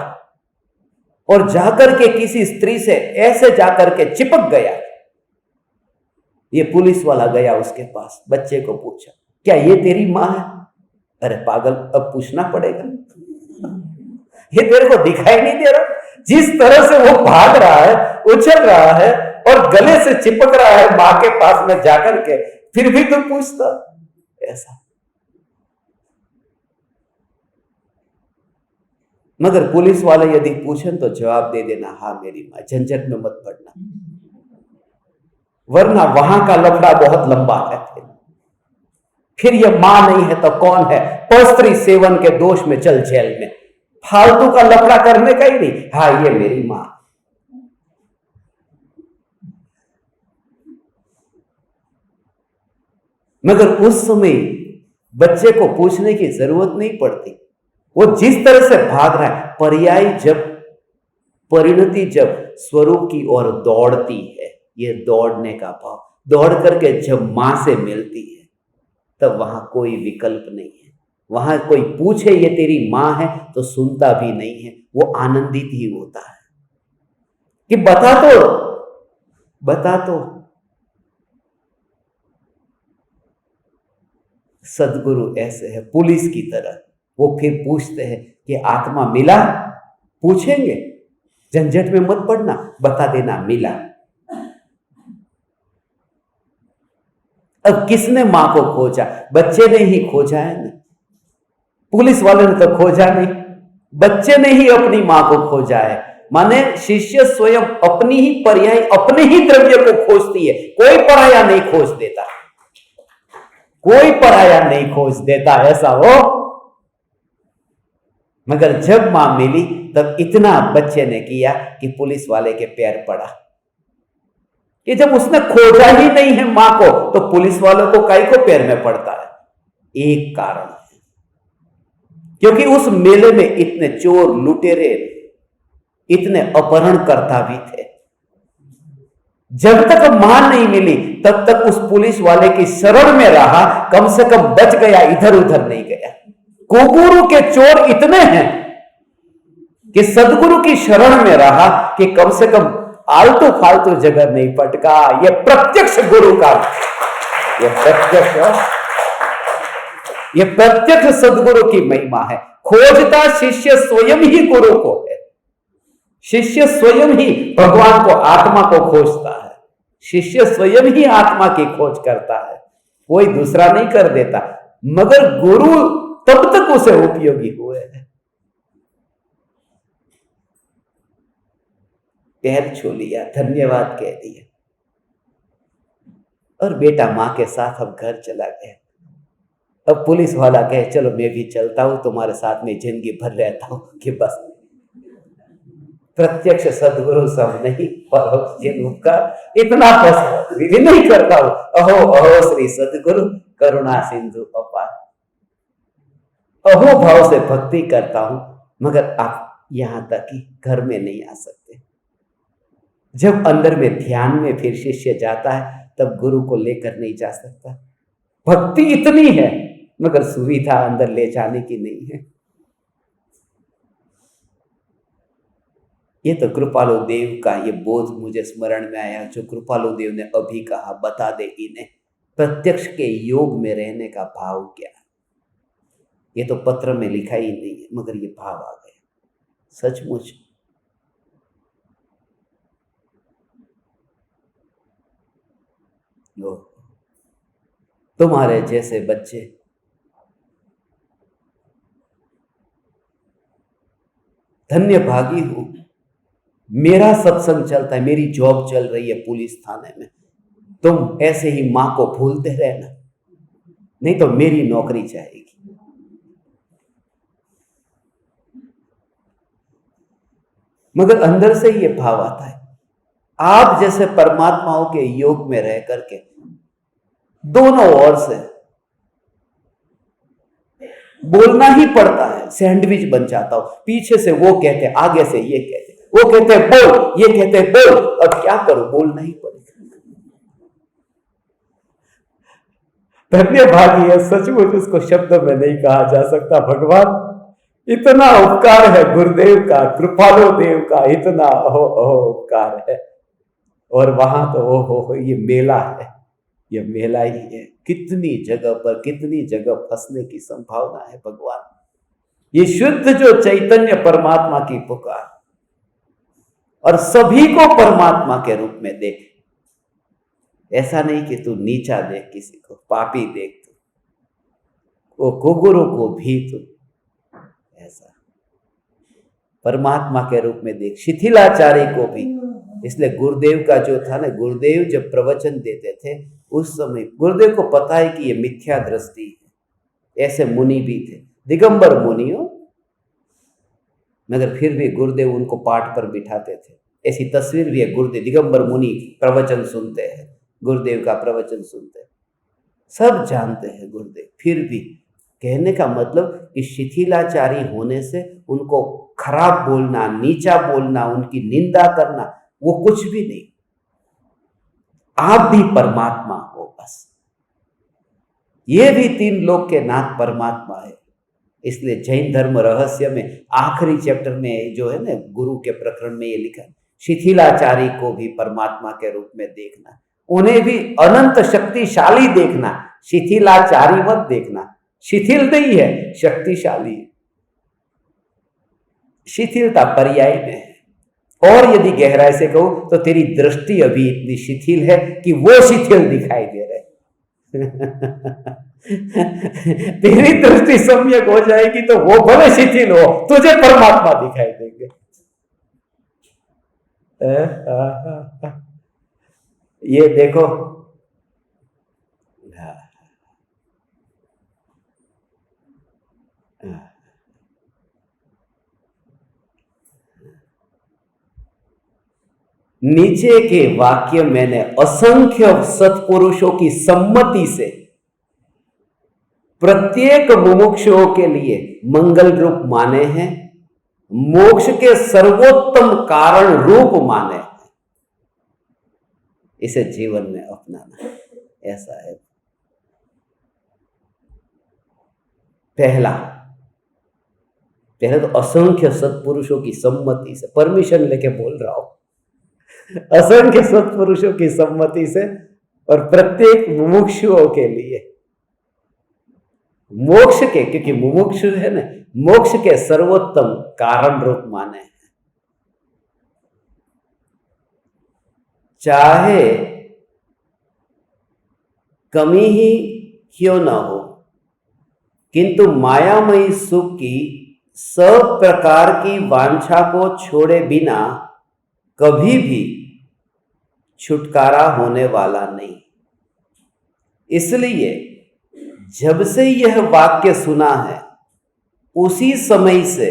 और जाकर के किसी स्त्री से ऐसे जाकर के चिपक गया। ये पुलिस वाला गया उसके पास, बच्चे को पूछा, क्या ये तेरी मां है? अरे पागल, अब पूछना पड़ेगा, ये तेरे को दिखाई नहीं दे रहा? जिस तरह से वो भाग रहा है, उछल रहा है और गले से चिपक रहा है मां के पास में जाकर के, फिर भी तुम पूछता? ऐसा। मगर पुलिस वाले यदि पूछें तो जवाब दे देना, हाँ मेरी मां, झंझट में मत पड़ना, वरना वहां का लफड़ा बहुत लंबा है। फिर ये मां नहीं है तो कौन है? परस्त्री सेवन के दोष में चल जेल में। फालतू का लफड़ा करने का ही नहीं, हाँ ये मेरी मां। मगर उस समय बच्चे को पूछने की जरूरत नहीं पड़ती। वो जिस तरह से भाग रहा है, पर्याय जब परिणति जब स्वरूप की ओर दौड़ती है, ये दौड़ने का भाव, दौड़ करके जब मां से मिलती है तब वहां कोई विकल्प नहीं है। वहां कोई पूछे ये तेरी मां है तो सुनता भी नहीं है, वो आनंदित ही होता है कि बता तो। सदगुरु ऐसे है, पुलिस की तरह। वो फिर पूछते हैं कि आत्मा मिला? पूछेंगे, झंझट में मत पड़ना, बता देना मिला। अब किसने मां को खोजा? बच्चे ने ही खोजा है ना। पुलिस वाले ने तो खोजा नहीं, बच्चे ने ही अपनी मां को खोजा है। माने शिष्य स्वयं अपनी ही पर्याय, अपने ही द्रव्य को खोजती है, कोई पराया नहीं खोज देता, कोई पराया नहीं खोज देता, ऐसा हो। मगर जब मां मिली तब इतना बच्चे ने किया कि पुलिस वाले के पैर पड़ा कि जब उसने खोजा ही नहीं है मां को तो पुलिस वालों को काहे को पैर में पड़ता है? एक कारण है, क्योंकि उस मेले में इतने चोर लुटेरे, इतने अपहरणकर्ता भी थे। जब तक मां नहीं मिली तब तक उस पुलिस वाले की शरण में रहा, कम से कम बच गया, इधर उधर नहीं गया। कुगुरु के चोर इतने हैं कि सदगुरु की शरण में रहा कि कम से कम आलतू फालतू जगह नहीं पटका। ये प्रत्यक्ष गुरु का, ये प्रत्यक्ष सदगुरु की महिमा है। खोजता शिष्य स्वयं ही गुरु को है, शिष्य स्वयं ही भगवान को, आत्मा को खोजता है। शिष्य स्वयं ही आत्मा की खोज करता है, कोई दूसरा नहीं कर देता। मगर गुरु तब तक उसे उपयोगी हुए हैं। पैर छू लिया, धन्यवाद कह दिया और बेटा मां के साथ अब घर चला गया। अब पुलिस वाला कहे चलो मैं भी चलता हूं, तुम्हारे साथ में जिंदगी भर रहता हूं। कि बस प्रत्यक्ष सदगुरु सब नहीं, परोक्ष जिन उपकार इतना बस विधि नहीं करता हूं। अहो अहो श्री सदगुरु करुणा सिंधु अपार। अहो भाव से भक्ति करता हूं, मगर आप यहां तक कि घर में नहीं आ सकते। जब अंदर में ध्यान में फिर शिष्य जाता है तब गुरु को लेकर नहीं जा सकता। भक्ति इतनी है मगर सुविधा अंदर ले जाने की नहीं है। ये तो कृपालु देव का ये बोध मुझे स्मरण में आया, जो कृपालु देव ने अभी कहा, बता दे इन्हें प्रत्यक्ष के योग में रहने का भाव क्या है। ये तो पत्र में लिखा ही नहीं है, मगर ये भाव आ गया सचमुच। तुम्हारे जैसे बच्चे धन्य भागी हूं। मेरा सत्संग चलता है, मेरी जॉब चल रही है पुलिस थाने में। तुम ऐसे ही मां को भूलते रहना, नहीं तो मेरी नौकरी जाएगी। मगर अंदर से ये भाव आता है, आप जैसे परमात्माओं के योग में रह करके दोनों ओर से बोलना ही पड़ता है, सैंडविच बन जाता हूं। पीछे से वो कहते, आगे से ये कहते, वो कहते बोल, ये कहते बोल। अब क्या करूं, बोलना ही पड़ेगा। धन्य भागी है, सचमुच उसको शब्द में नहीं कहा जा सकता। भगवान इतना उपकार है गुरुदेव का, कृपालो देव का, इतना ओहो ओहो उपकार है। और वहां तो ओहो ये मेला है, ये मेला ही है। कितनी जगह पर कितनी जगह फंसने की संभावना है भगवान। ये शुद्ध जो चैतन्य परमात्मा की पुकार, और सभी को परमात्मा के रूप में देख। ऐसा नहीं कि तू नीचा देख किसी को, पापी देख तू, वो कुकुरों को भी तू ऐसा परमात्मा के रूप में देख, शिथिलाचारी को भी। इसलिए गुरुदेव का जो था ना, गुरुदेव जब प्रवचन देते थे उस समय गुरुदेव को पता है कि ये मिथ्या दृष्टि है। ऐसे मुनि भी थे, दिगंबर मुनि हो, मगर फिर भी गुरुदेव उनको पाठ पर बिठाते थे। ऐसी तस्वीर भी है, गुरुदेव दिगंबर मुनि प्रवचन सुनते हैं, गुरुदेव का प्रवचन सुनते हैं, सब जानते हैं गुरुदेव। फिर भी कहने का मतलब कि शिथिलाचारी होने से उनको खराब बोलना, नीचा बोलना, उनकी निंदा करना, वो कुछ भी नहीं। आप भी परमात्मा हो बस। ये भी तीन लोक के नाथ परमात्मा है। इसलिए जैन धर्म रहस्य में आखिरी चैप्टर में जो है ना, गुरु के प्रकरण में ये लिखा है, शिथिलाचारी को भी परमात्मा के रूप में देखना, उन्हें भी अनंत शक्तिशाली देखना, शिथिलाचारी मत देखना। शिथिल नहीं है, शक्तिशाली है। शिथिलता पर्याय में है। और यदि गहराई से कहूं तो तेरी दृष्टि अभी इतनी शिथिल है कि वो शिथिल दिखाई दे रहे। तेरी दृष्टि सम्यक हो जाएगी तो वो भले शिथिल हो, तुझे परमात्मा दिखाई देंगे। ये देखो, नीचे के वाक्य मैंने असंख्य सत्पुरुषों की सम्मति से प्रत्येक मुमुक्षुओं के लिए मंगल रूप माने हैं, मोक्ष के सर्वोत्तम कारण रूप माने हैं। इसे जीवन में अपनाना, ऐसा है। पहले तो असंख्य सत्पुरुषों की सम्मति से, परमिशन लेके बोल रहा हूं, असंख्य सत्पुरुषों की सम्मति से और प्रत्येक मुमुक्षुओं के लिए मोक्ष के, क्योंकि मुमुक्षु है ना, मोक्ष के सर्वोत्तम कारण रूप माने हैं। चाहे कमी ही क्यों ना हो, किंतु मायामयी सुख की सब प्रकार की वांछा को छोड़े बिना कभी भी छुटकारा होने वाला नहीं। इसलिए जब से यह वाक्य सुना है, उसी समय से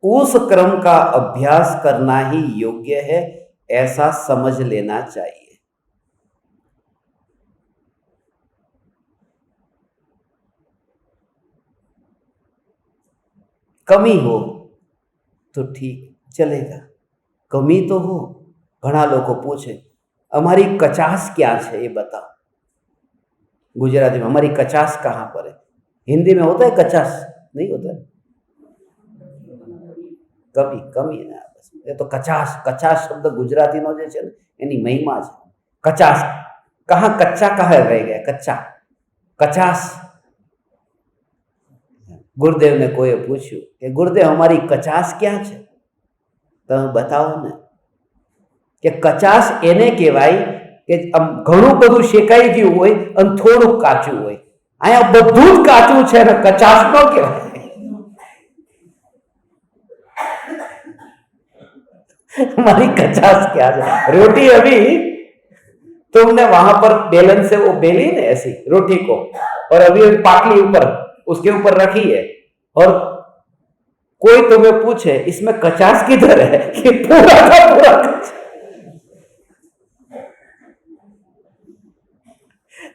उस क्रम का अभ्यास करना ही योग्य है, ऐसा समझ लेना चाहिए। कमी हो तो ठीक चलेगा, कमी तो हो। घना लोग को पूछे हमारी कचास क्या है, ये बताओ। गुजराती में हमारी कचास कहाँ पर है? हिंदी में होता है कचास? नहीं होता है। कमी है ना, बस ये तो कचास। कचास शब्द गुजराती नो जे छे एनी महिमा छे। कचास कहाँ, कच्चा कहाँ रह गया? कच्चा कचास। गुरुदेव ने कोई पूछ्યું कि गुरुदेव हमारी कचास क्या है, तो बताओ ने कि कचास एने कहेवाय કે આમ ઘણું બધું શેકાઈ ગયું હોય અને થોડું કાચું હોય। અહીંયા બધું જ કાચું છે ને કચાસ ન કહેવાય। हमारी कचास क्या है? रोटी अभी तुमने वहां पर बेलन से वो बेली ने ऐसी रोटी को, और अभी पाटली ऊपर उसके ऊपर रखी है, और कोई तुम्हें पूछे इसमें कचास किधर है, कि पूरा का पूरा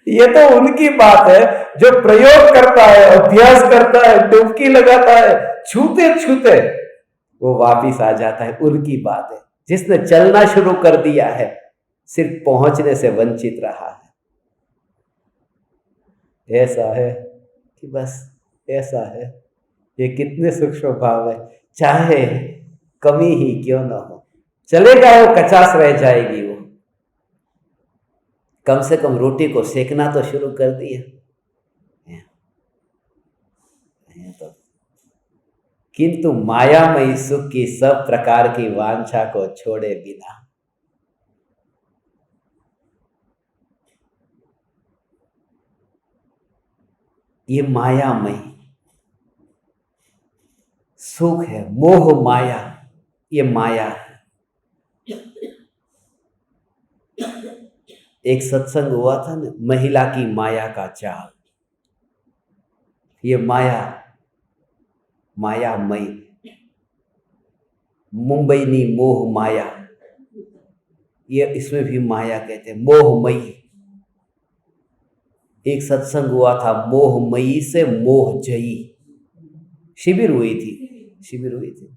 ये तो उनकी बात है जो प्रयोग करता है, अभ्यास करता है, डुबकी लगाता है, छूते छूते वो वापिस आ जाता है। उनकी बात है। जिसने चलना शुरू कर दिया है सिर्फ पहुंचने से वंचित रहा है। ऐसा है कि बस ऐसा है। ये कितने सूक्ष्म भाव है, चाहे कमी ही क्यों ना हो, चलेगा, वो 50 रह जाएगी। वो कम से कम रोटी को सेकना तो शुरू कर दिया। तो किंतु मायामयी सुख की सब प्रकार की वांछा को छोड़े बिना, ये मायामयी सुख है, मोह माया, ये माया है। एक सत्संग हुआ था ना, महिला की माया का चाल, ये माया, मायामयी, मुंबई नी मोह माया, ये इसमें भी माया कहते हैं, मोहमयी। एक सत्संग हुआ था, मोहमयी से मोहजयी, शिविर हुई थी, शिविर हुई थी।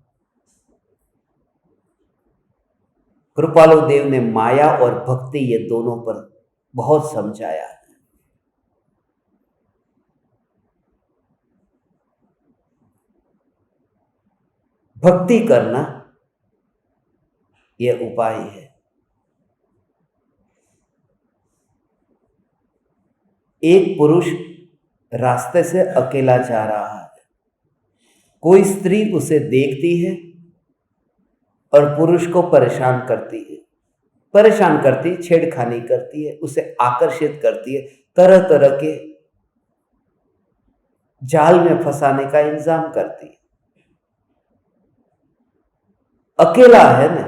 कृपालु देव ने माया और भक्ति ये दोनों पर बहुत समझाया। भक्ति करना ये उपाय है। एक पुरुष रास्ते से अकेला जा रहा है, कोई स्त्री उसे देखती है और पुरुष को परेशान करती है, परेशान करती, छेड़खानी करती है, उसे आकर्षित करती है, तरह तरह के जाल में फंसाने का इंतजाम करती है। अकेला है ना,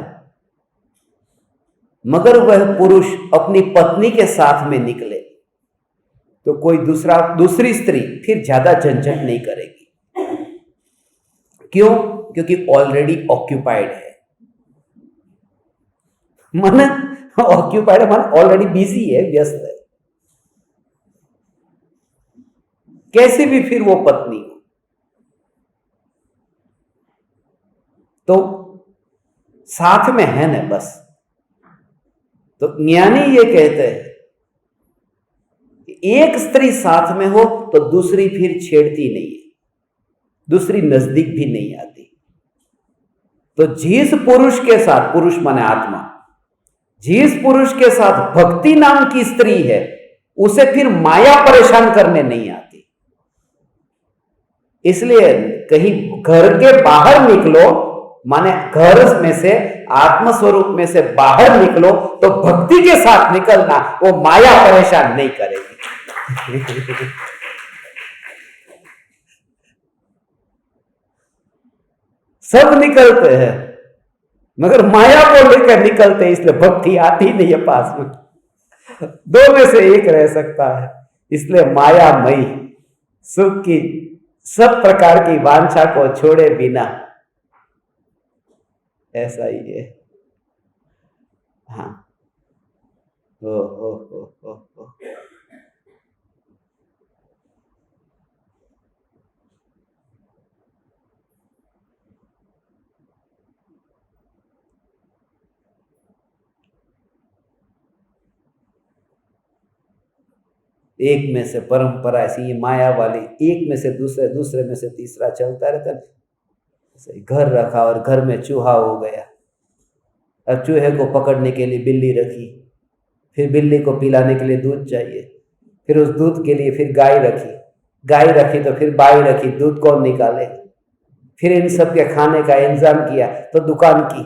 मगर वह पुरुष अपनी पत्नी के साथ में निकले तो कोई दूसरी स्त्री फिर ज्यादा झंझट नहीं करेगी। क्यों? क्योंकि ऑलरेडी ऑक्यूपाइड है, मन ऑक्यूपाइड है, मन ऑलरेडी बिजी है, व्यस्त है। कैसे भी फिर वो पत्नी हो, तो साथ में है ना बस। तो ज्ञानी ये कहते हैं कि एक स्त्री साथ में हो तो दूसरी फिर छेड़ती नहीं है, दूसरी नजदीक भी नहीं आती। तो जिस पुरुष के साथ, पुरुष माने आत्मा, जिस पुरुष के साथ भक्ति नाम की स्त्री है, उसे फिर माया परेशान करने नहीं आती। इसलिए कहीं घर के बाहर निकलो, माने घर में से, आत्म स्वरूप में से बाहर निकलो तो भक्ति के साथ निकलना, वो माया परेशान नहीं करेगी। सब निकलते हैं मगर माया को लेकर निकलते, इसलिए भक्ति आती नहीं है पास में। दो में से एक रह सकता है। इसलिए मायामयी सुख की सब प्रकार की वांछा को छोड़े बिना, ऐसा ही है। हाँ, हो। एक में से परंपरा ऐसी, ये माया वाली, एक में से दूसरे, दूसरे में से तीसरा चलता रहता है। घर रखा और घर में चूहा हो गया, अब चूहे को पकड़ने के लिए बिल्ली रखी, फिर बिल्ली को पिलाने के लिए दूध चाहिए, फिर उस दूध के लिए फिर गाय रखी, गाय रखी तो फिर बाई रखी, दूध कौन निकाले, फिर इन सब के खाने का इंतजाम किया तो दुकान की,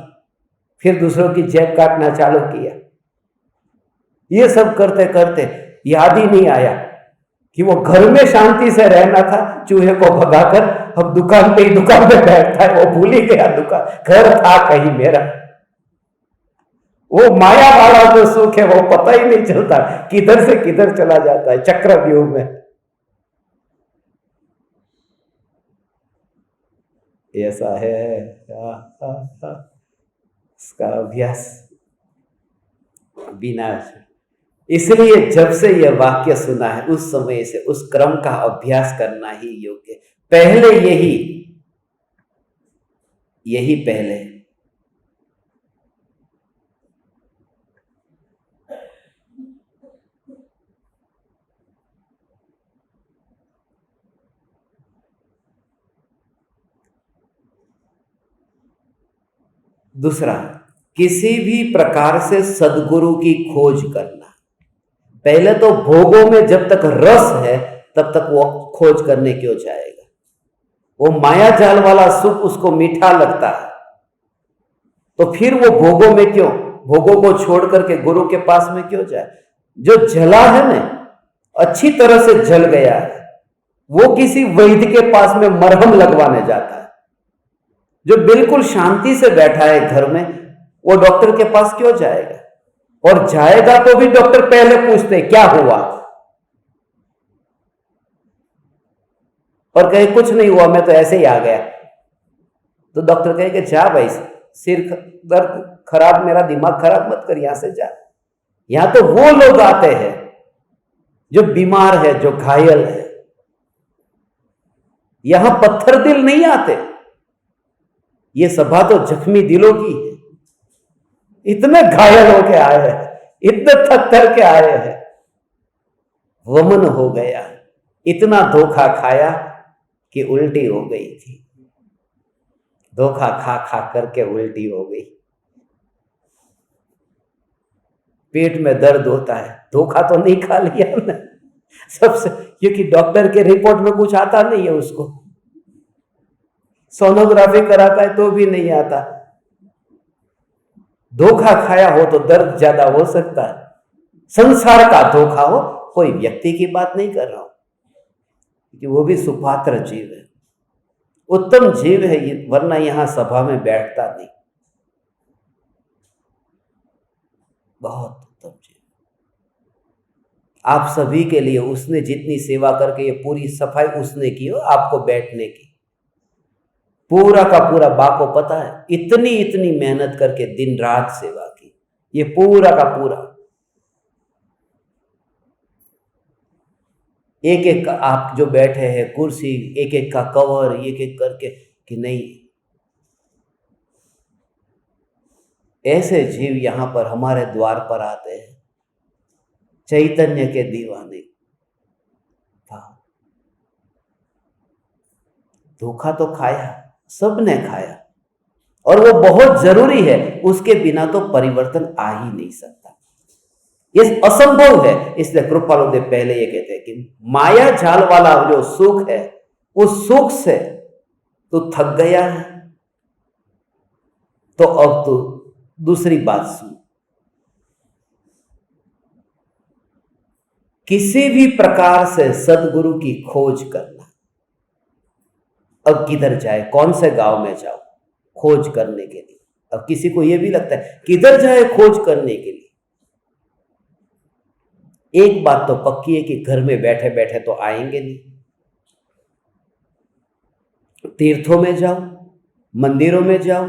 फिर दूसरों की जेब काटना चालू किया। ये सब करते करते याद ही नहीं आया कि वो घर में शांति से रहना था, चूहे को भगाकर अब दुकान पे ही, दुकान पे बैठता है। वो भूल ही गया दुकान, घर था कहीं मेरा। वो माया वाला जो सुख है वो पता ही नहीं चलता, किधर से किधर चला जाता है चक्रव्यूह में। ऐसा है इसका अभ्यास बिना, इसलिए जब से यह वाक्य सुना है उस समय से उस क्रम का अभ्यास करना ही योग्य। पहले यही पहले। दूसरा, किसी भी प्रकार से सद्गुरु की खोज करना। पहले तो भोगों में जब तक रस है तब तक वो खोज करने क्यों जाएगा? वो माया जाल वाला सुख उसको मीठा लगता है, तो फिर वो भोगों में क्यों, भोगों को छोड़ करके गुरु के पास में क्यों जाए? जो जला है ना, अच्छी तरह से जल गया है, वो किसी वैद्य के पास में मरहम लगवाने जाता है। जो बिल्कुल शांति से बैठा है घर में, वो डॉक्टर के पास क्यों जाएगा? और जाएगा तो भी डॉक्टर पहले पूछते क्या हुआ, और कहे कुछ नहीं हुआ, मैं तो ऐसे ही आ गया। तो डॉक्टर कहे कि जा भाई, सिर दर्द खराब, मेरा दिमाग खराब मत कर, यहां से जा। यहां तो वो लोग आते हैं जो बीमार है, जो घायल है। यहां पत्थर दिल नहीं आते। ये सभा तो जख्मी दिलों की है। इतने घायल होके आए हैं, इतने थक थक के आए हैं, वमन हो गया, इतना धोखा खाया कि उल्टी हो गई थी। धोखा खा खा करके उल्टी हो गई। पेट में दर्द होता है, धोखा तो नहीं खा लिया ना सबसे, क्योंकि डॉक्टर के रिपोर्ट में कुछ आता नहीं है उसको, सोनोग्राफी कराता है तो भी नहीं आता। धोखा खाया हो तो दर्द ज्यादा हो सकता है। संसार का धोखा हो, कोई व्यक्ति की बात नहीं कर रहा हूं, क्योंकि वो भी सुपात्र जीव है, उत्तम जीव है, वरना यहां सभा में बैठता नहीं। बहुत उत्तम जीव। आप सभी के लिए उसने जितनी सेवा करके ये पूरी सफाई उसने की हो, आपको बैठने की, पूरा का पूरा बा को पता है, इतनी इतनी मेहनत करके दिन रात सेवा की, ये पूरा का पूरा। एक एक आप जो बैठे हैं कुर्सी, एक एक का कवर, एक एक करके, कि नहीं, ऐसे जीव यहां पर हमारे द्वार पर आते हैं, चैतन्य के दीवाने। धोखा तो खाया, सबने खाया, और वो बहुत जरूरी है, उसके बिना तो परिवर्तन आ ही नहीं सकता, ये असंभव है। इसलिए कृपालुदेव पहले ये कहते हैं कि माया जाल वाला जो सुख है, उस सुख से तो थक गया है, तो अब तो दूसरी बात सुन। किसी भी प्रकार से सदगुरु की खोज करना। अब किधर जाए, कौन से गांव में जाओ खोज करने के लिए? अब किसी को यह भी लगता है किधर जाए खोज करने के लिए। एक बात तो पक्की है कि घर में बैठे बैठे तो आएंगे नहीं। तीर्थों में जाओ, मंदिरों में जाओ,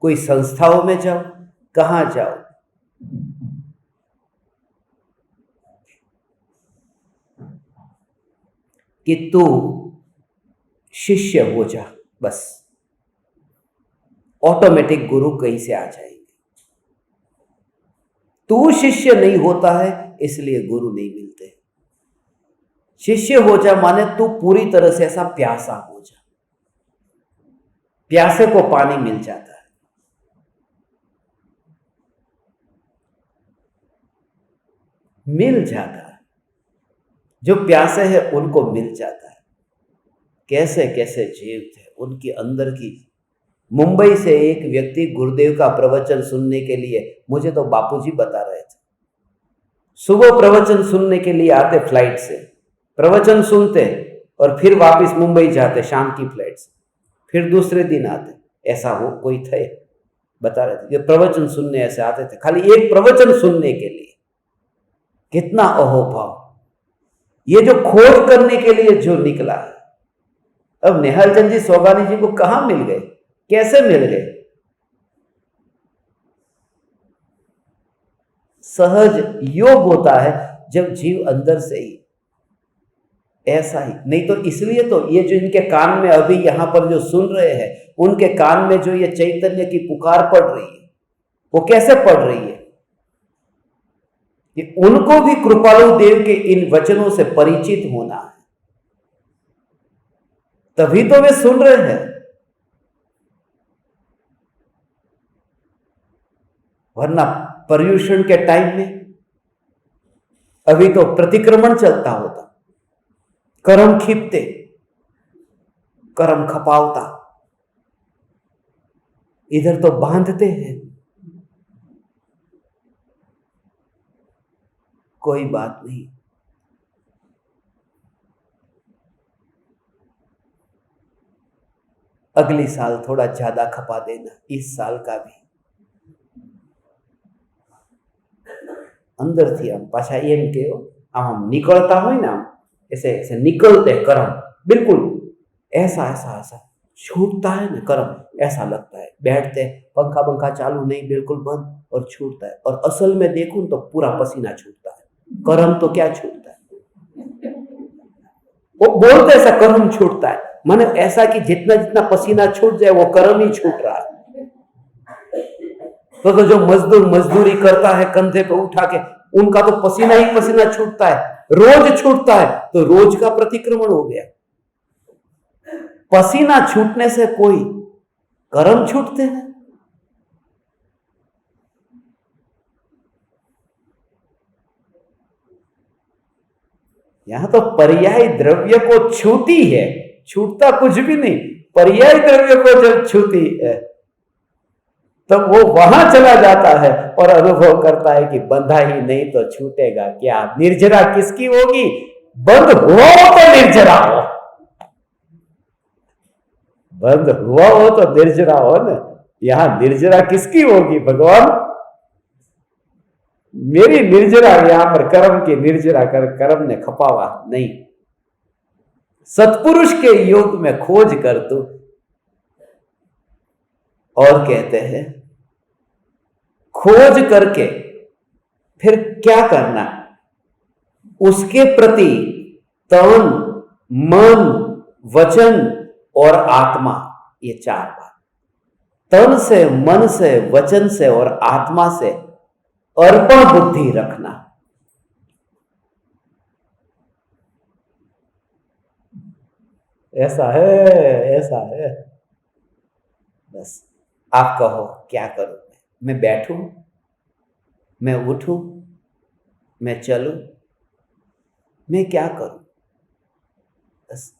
कोई संस्थाओं में जाओ, कहां जाओ? कि तू शिष्य हो जा, बस ऑटोमेटिक गुरु कहीं से आ जाएंगे। तू शिष्य नहीं होता है इसलिए गुरु नहीं मिलते। शिष्य हो जा माने तू पूरी तरह से ऐसा प्यासा हो जा, प्यासे को पानी मिल जाता है। मिल जाता है, जो प्यासे हैं उनको मिल जाता है। कैसे कैसे जीव थे, उनकी अंदर की। मुंबई से एक व्यक्ति गुरुदेव का प्रवचन सुनने के लिए, मुझे तो बापूजी बता रहे थे, सुबह प्रवचन सुनने के लिए आते फ्लाइट से, प्रवचन सुनते और फिर वापस मुंबई जाते शाम की फ्लाइट से, फिर दूसरे दिन आते। ऐसा हो कोई थे, बता रहे थे कि प्रवचन सुनने ऐसे आते थे, खाली एक प्रवचन सुनने के लिए। कितना अहोभाव! ये जो खोज करने के लिए जो निकला है। अब निहाल चंद जी सोगानी जी को कहां मिल गए, कैसे मिल गए? सहज योग होता है जब जीव अंदर से ही ऐसा ही, नहीं तो इसलिए तो ये जो इनके कान में अभी यहां पर जो सुन रहे हैं, उनके कान में जो ये चैतन्य की पुकार पड़ रही है, वो कैसे पड़ रही है? कि उनको भी कृपालु देव के इन वचनों से परिचित होना है, तभी तो वे सुन रहे हैं। वरना पर्यूषण के टाइम में अभी तो प्रतिक्रमण चलता होता, करम खींचते, करम खपावता, इधर तो बांधते हैं। कोई बात नहीं, अगली साल थोड़ा ज्यादा खपा देना, इस साल का भी। अंदरથી આમ પાછા એમ કેવો આમ निकलता હોય ને, આમ ऐसे ऐसे निकलते कर्म, बिल्कुल ऐसा ऐसा ऐसा छूटता है ना कर्म, ऐसा लगता है। बैठते पंखा पंखा चालू नहीं, बिल्कुल बंद, और छूटता है। और असल में देखूं तो पूरा पसीना छूटता है। कर्म तो क्या छूटता है, वो बोलते ऐसा कर्म छूटता है, माने ऐसा कि जितना जितना पसीना छूट जाए वो कर्म ही छूट रहा है। तो जो मजदूर मजदूरी करता है कंधे पे उठा के, उनका तो पसीना ही पसीना छूटता है, रोज छूटता है, तो रोज का प्रतिक्रमण हो गया। पसीना छूटने से कोई कर्म छूटते हैं? यहां तो पर्याय द्रव्य को छूती है, छूटता कुछ भी नहीं। पर्याय द्रव्य को जब छूती है तब वो वहां चला जाता है और अनुभव करता है कि बंधा ही नहीं तो छूटेगा क्या। निर्जरा किसकी होगी? बंद हुआ हो तो निर्जरा हो, बंद हुआ हो तो निर्जरा हो ना। यहां निर्जरा किसकी होगी? भगवान, मेरी निर्जरा यहां पर कर्म की निर्जरा कर, कर्म ने खपावा नहीं। सत्पुरुष के योग में खोज कर तू। और कहते हैं खोज करके फिर क्या करना? उसके प्रति तन, मन, वचन और आत्मा, ये चार बात, तन से, मन से, वचन से और आत्मा से अर्पण बुद्धि रखना। ऐसा है, ऐसा है। बस आप कहो क्या करूं? मैं बैठूं, मैं उठूं, मैं चलूं, मैं क्या करूं? बस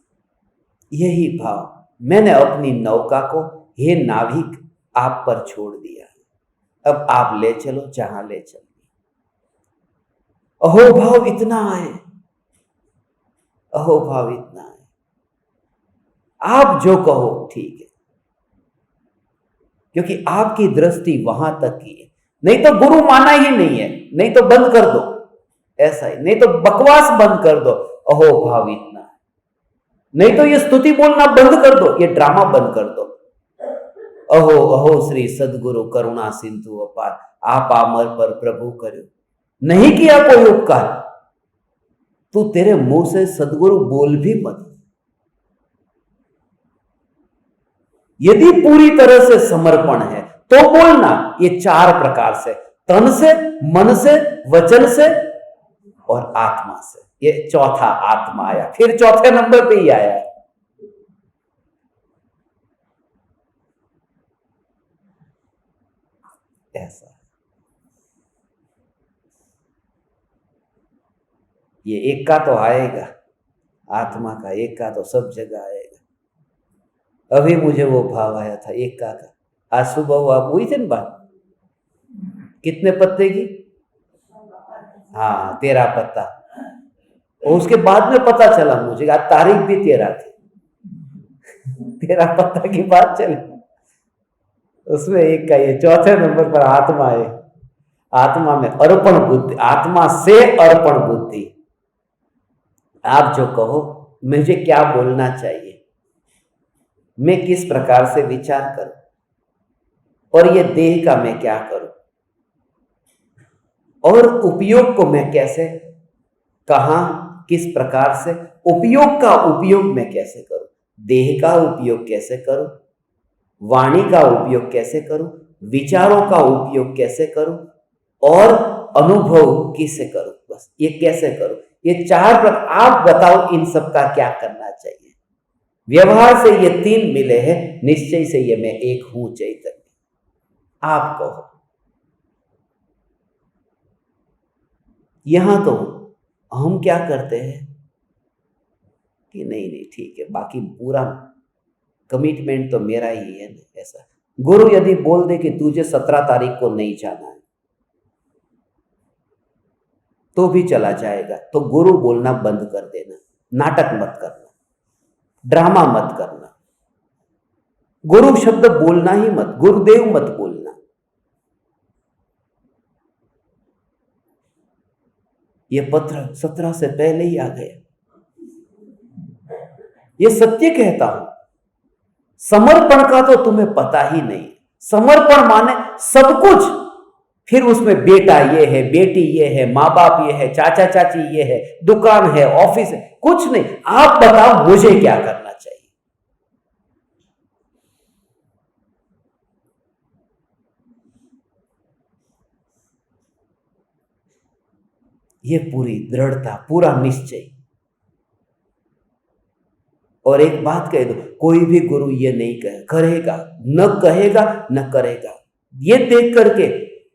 यही भाव मैंने अपनी नौका को, हे नाविक, आप पर छोड़ दिया है। अब आप ले चलो जहां ले चलो। अहोभाव इतना है, अहोभाव इतना है। आप जो कहो ठीक है, क्योंकि आपकी दृष्टि वहां तक की है। नहीं तो गुरु माना ही नहीं है, नहीं तो बंद कर दो, ऐसा ही। नहीं तो बकवास बंद कर दो, अहोभाव इतना है। नहीं तो ये स्तुति बोलना बंद कर दो, ये ड्रामा बंद कर दो। अहो अहो श्री सदगुरु करुणा सिंधु अपार, आप आमर पर प्रभु करो। नहीं किया कोई उपकार, तू तेरे मुंह से सदगुरु बोल भी मत। यदि पूरी तरह से समर्पण है तो बोलना, ये चार प्रकार से, तन से, मन से, वचन से और आत्मा से। ये चौथा आत्मा आया, फिर चौथे नंबर पे ही आया है। ऐसा ये एक का तो आएगा, आत्मा का एक का तो सब जगह आएगा। अभी मुझे वो भाव आया था एक का। आज सुबह वो आप हुई थी ना बात, कितने पत्ते की? हाँ 13 पत्ता। और उसके बाद में पता चला मुझे, आज तारीख भी 13 थी। 13 पत्ता की बात चली, उसमें एक का ये चौथे नंबर पर आत्मा है। आत्मा में अर्पण बुद्धि, आत्मा से अर्पण बुद्धि। आप जो कहो, मुझे क्या बोलना चाहिए, मैं किस प्रकार से विचार करूं, और ये देह का मैं क्या करूं, और उपयोग को मैं कैसे, कहां, किस प्रकार से, उपयोग का उपयोग मैं कैसे करूं, देह का उपयोग कैसे करूं, वाणी का उपयोग कैसे करूं, विचारों का उपयोग कैसे करूं, और अनुभव किसे करूं। बस ये कैसे करूं, ये चार प्रकार। आप बताओ इन सब का क्या करना चाहिए। व्यवहार से ये 3 मिले हैं, निश्चय से ये मैं एक हूं चैतन्य। आप कहो। यहां तो हम क्या करते हैं कि नहीं नहीं ठीक है, बाकी पूरा कमिटमेंट तो मेरा ही है ना। ऐसा गुरु यदि बोल दे कि तुझे 17 तारीख को नहीं जाना है तो भी चला जाएगा, तो गुरु बोलना बंद कर देना, नाटक मत करना, ड्रामा मत करना, गुरु शब्द बोलना ही मत, गुरुदेव मत बोलना। यह पत्र 17 से पहले ही आ गया। यह सत्य कहता हूं, समर्पण का तो तुम्हें पता ही नहीं। समर्पण माने सब कुछ, फिर उसमें बेटा ये है, बेटी ये है, मां बाप ये है, चाचा चाची ये है, दुकान है, ऑफिस है, कुछ नहीं। आप बताओ मुझे क्या करना चाहिए। ये पूरी दृढ़ता, पूरा निश्चय। और एक बात कह दो, कोई भी गुरु ये नहीं करेगा, न कहेगा न करेगा, ये देख करके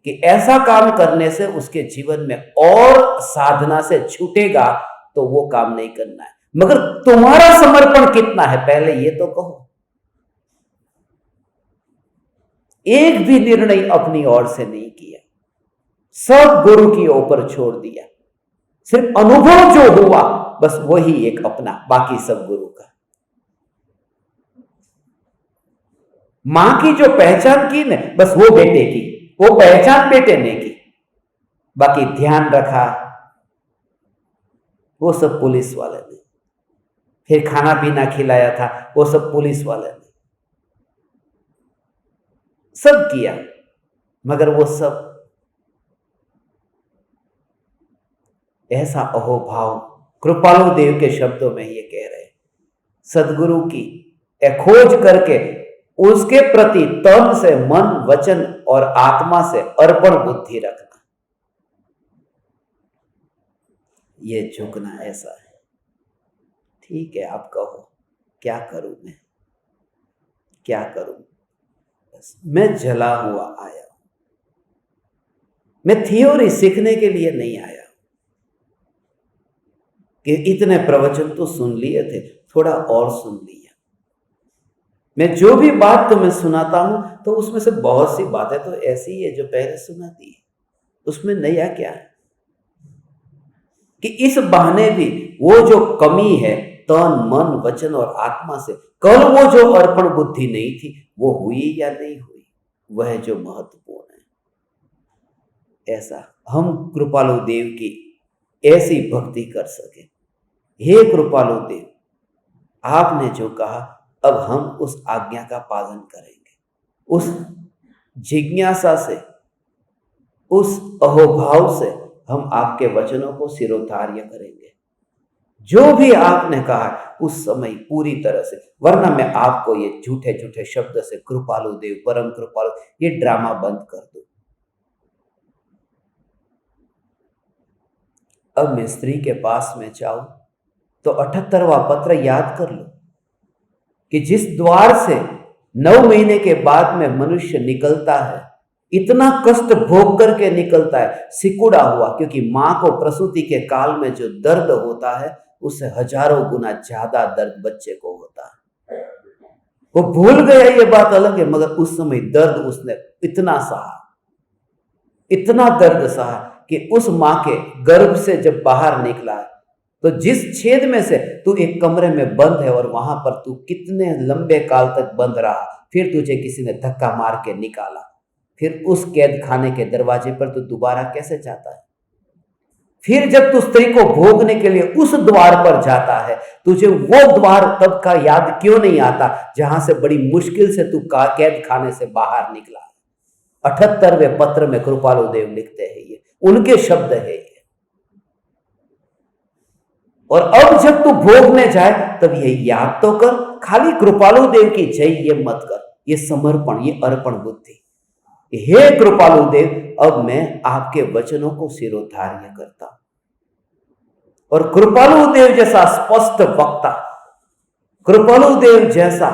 कि ऐसा काम करने से उसके जीवन में और साधना से छूटेगा, तो वो काम नहीं करना है। मगर तुम्हारा समर्पण कितना है पहले ये तो कहो। एक भी निर्णय अपनी ओर से नहीं किया, सब गुरु की ऊपर छोड़ दिया। सिर्फ अनुभव जो हुआ बस वही एक अपना, बाकी सब गुरु का। मां की जो पहचान की न, बस वो बेटे की, वो पहचान बेटे ने की। बाकी ध्यान रखा वो सब पुलिस वाले ने, फिर खाना पीना खिलाया था वो सब पुलिस वाले ने, सब किया। मगर वो सब ऐसा अहोभाव, कृपालु देव के शब्दों में ये कह रहे, सदगुरु की खोज करके उसके प्रति तन से, मन, वचन और आत्मा से अर्पण बुद्धि रखना, ये झुकना ऐसा है। ठीक है, आप कहो क्या करूं मैं, क्या करूं। बस मैं जला हुआ आया हूं, मैं थ्योरी सीखने के लिए नहीं आया कि इतने प्रवचन तो सुन लिए थे, थोड़ा और सुन लिया। मैं जो भी बात तुम्हें सुनाता हूं तो उसमें से बहुत सी बातें तो ऐसी है जो पहले सुनाती है, उसमें नया क्या है। कि इस बहाने भी वो जो कमी है तन, मन, वचन और आत्मा से, कल वो जो अर्पण बुद्धि नहीं थी वो हुई या नहीं हुई, वह जो महत्वपूर्ण है। ऐसा हम कृपालु देव की ऐसी भक्ति कर सके। हे कृपालु देव, आपने जो कहा अब हम उस आज्ञा का पालन करेंगे, उस जिज्ञासा से, उस अहोभाव से हम आपके वचनों को सिरोधार्य करेंगे। जो भी आपने कहा उस समय पूरी तरह से, वरना मैं आपको ये झूठे झूठे शब्द से कृपालु देव, परम कृपालु, ये ड्रामा बंद कर दूं। अब मैं स्त्री के पास में जाऊं तो 78वां पत्र याद कर लो कि जिस द्वार से 9 महीने के बाद में मनुष्य निकलता है, इतना कष्ट भोग करके निकलता है, सिकुड़ा हुआ, क्योंकि मां को प्रसूति के काल में जो दर्द होता है उससे हजारों गुना ज्यादा दर्द बच्चे को होता है। वो भूल गया ये बात अलग है, मगर उस समय दर्द उसने इतना सहा, इतना दर्द सहा कि उस मां के गर्भ से जब बाहर निकला तो जिस छेद में से तू एक कमरे में बंद है और वहां पर तू कितने लंबे काल तक बंद रहा, फिर तुझे किसी ने धक्का मार के निकाला, फिर उस कैद खाने के दरवाजे पर तू दोबारा कैसे जाता है। फिर जब तू स्त्री को भोगने के लिए उस द्वार पर जाता है, तुझे वो द्वार तब का याद क्यों नहीं आता जहां से बड़ी मुश्किल से तू कैद खाने से बाहर निकला। 78वें पत्र में कृपालु देव लिखते हैं, ये उनके शब्द है ये। और अब जब तू भोगने जाए तब ये याद तो कर, खाली कृपालु देव की जय ये मत कर, ये समर्पण, ये अर्पण बुद्धि। हे कृपालु देव, अब मैं आपके वचनों को सिरोधार्य करता हूं। और कृपालु देव जैसा स्पष्ट वक्ता, कृपालु देव जैसा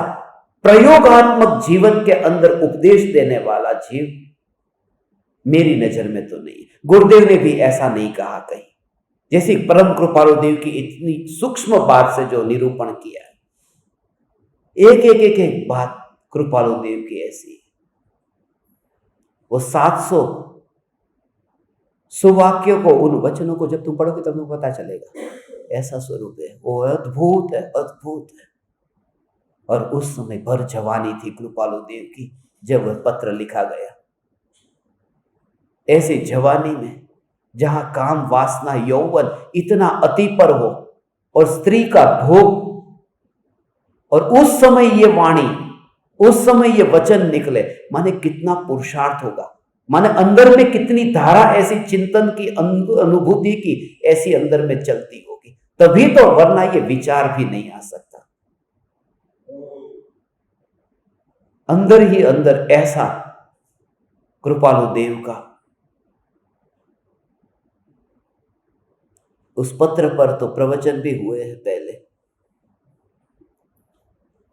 प्रयोगात्मक जीवन के अंदर उपदेश देने वाला जीव मेरी नजर में तो नहीं। गुरुदेव ने भी ऐसा नहीं कहा कहीं, जैसे परम कृपालु देव की इतनी सूक्ष्म बात से जो निरूपण किया है, एक एक एक एक बात कृपालु देव की ऐसी है। वो 700 सुवाक्यों को, उन वचनों को जब तुम पढ़ोगे तब तुम्हें पता चलेगा, ऐसा स्वरूप है वो, अद्भुत है, अद्भुत है। और उस समय भर जवानी थी कृपालु देव की जब वह पत्र लिखा गया। ऐसी जवानी में जहां काम, वासना, यौवन इतना अति पर हो और स्त्री का भोग, और उस समय ये वाणी, उस समय ये वचन निकले, माने कितना पुरुषार्थ होगा, माने अंदर में कितनी धारा ऐसी चिंतन की, अनुभूति की ऐसी अंदर में चलती होगी, तभी तो, वरना ये विचार भी नहीं आ सकता। अंदर ही अंदर ऐसा कृपालु देव का। उस पत्र पर तो प्रवचन भी हुए हैं पहले,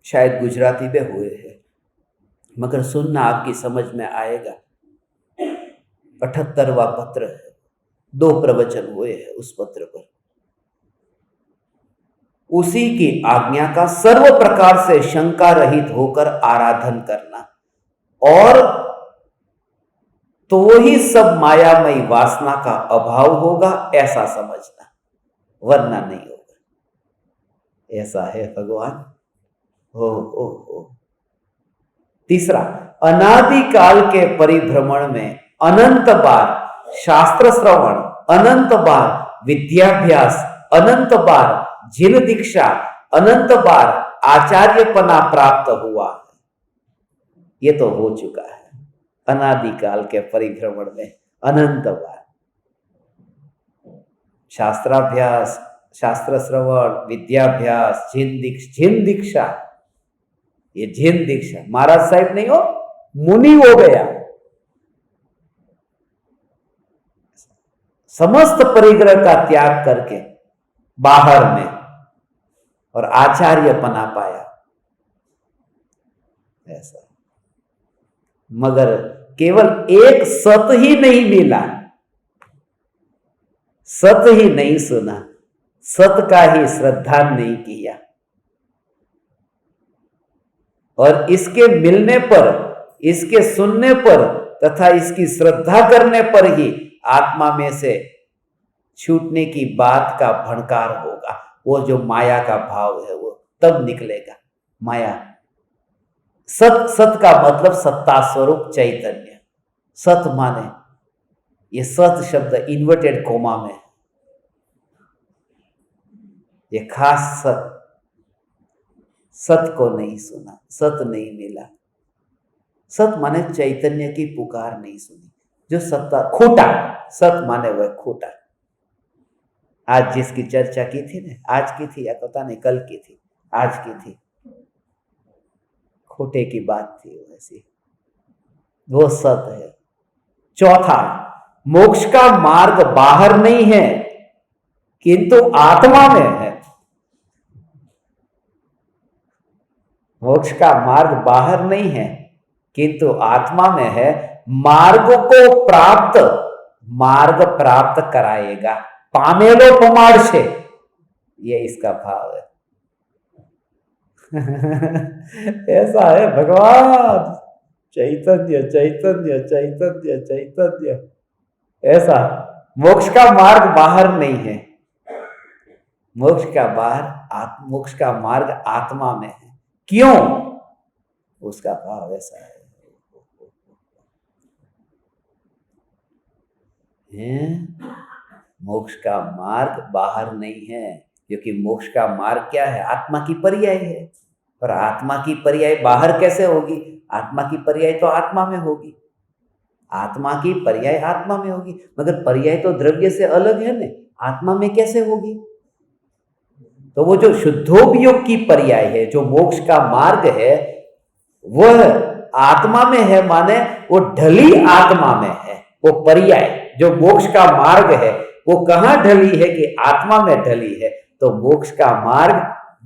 शायद गुजराती में हुए हैं, मगर सुनना आपकी समझ में आएगा। 78वां पत्र है, 2 प्रवचन हुए हैं उस पत्र पर। उसी की आज्ञा का सर्व प्रकार से शंका रहित होकर आराधन करना, और तो ही सब मायामयी वासना का अभाव होगा ऐसा समझना, वरना नहीं होगा। ऐसा है भगवान। हो। तीसरा, अनादिकाल के परिभ्रमण में अनंत बार शास्त्र श्रवण, अनंत बार विद्याभ्यास, अनंत बार जिन दीक्षा, अनंत बार आचार्यपना प्राप्त हुआ है। ये तो हो चुका है अनादिकाल के परिभ्रमण में अनंत बार। शास्त्राभ्यास, शास्त्र श्रवण, विद्याभ्यास, जिन दीक्षा, ये जिन दीक्षा, महाराज साहिब नहीं हो, मुनि हो गया। समस्त परिग्रह का त्याग करके बाहर में, और आचार्यपना पाया, ऐसा। मगर केवल एक सत ही नहीं मिला, सत ही नहीं सुना, सत का ही श्रद्धा नहीं किया, और इसके मिलने पर, इसके सुनने पर तथा इसकी श्रद्धा करने पर ही आत्मा में से छूटने की बात का भणकार होगा। वो जो माया का भाव है वो तब निकलेगा। माया, सत, सत का मतलब सत्ता स्वरूप चैतन्य। सत माने, ये सत शब्द इन्वर्टेड कोमा में, ये खास सत, सत को नहीं सुना, सत नहीं मिला। सत माने चैतन्य की पुकार नहीं सुनी, जो सत्ता, खोटा, सत माने वह खोटा। आज जिसकी चर्चा की थी ना, आज की थी या पता नहीं कल की थी, आज की थी, खोटे की बात थी वैसी, वो सत है। चौथा, मोक्ष का मार्ग बाहर नहीं है किंतु आत्मा में है। मोक्ष का मार्ग बाहर नहीं है किंतु आत्मा में है। मार्ग प्राप्त कराएगा, पामेलो पमाड़ से, ये इसका भाव है। ऐसा है भगवान, चैतन्य चैतन्य चैतन्य चैतन्य। ऐसा मोक्ष का मार्ग बाहर नहीं है, मोक्ष का मार्ग आत्मा में है। क्यों? उसका भाव ऐसा है। मोक्ष का मार्ग बाहर नहीं है, क्योंकि मोक्ष का मार्ग क्या है? आत्मा की पर्याय है। और आत्मा की पर्याय बाहर कैसे होगी? आत्मा की पर्याय तो आत्मा में होगी, आत्मा की पर्याय आत्मा में होगी, मगर पर्याय तो द्रव्य से अलग है ना, आत्मा में कैसे होगी? तो वो जो शुद्धोपयोग की पर्याय है, जो मोक्ष का मार्ग है, वह आत्मा में है, माने वो ढली आत्मा में है। वो पर्याय जो मोक्ष का मार्ग है वो कहाँ ढली है? कि आत्मा में ढली है। तो मोक्ष का मार्ग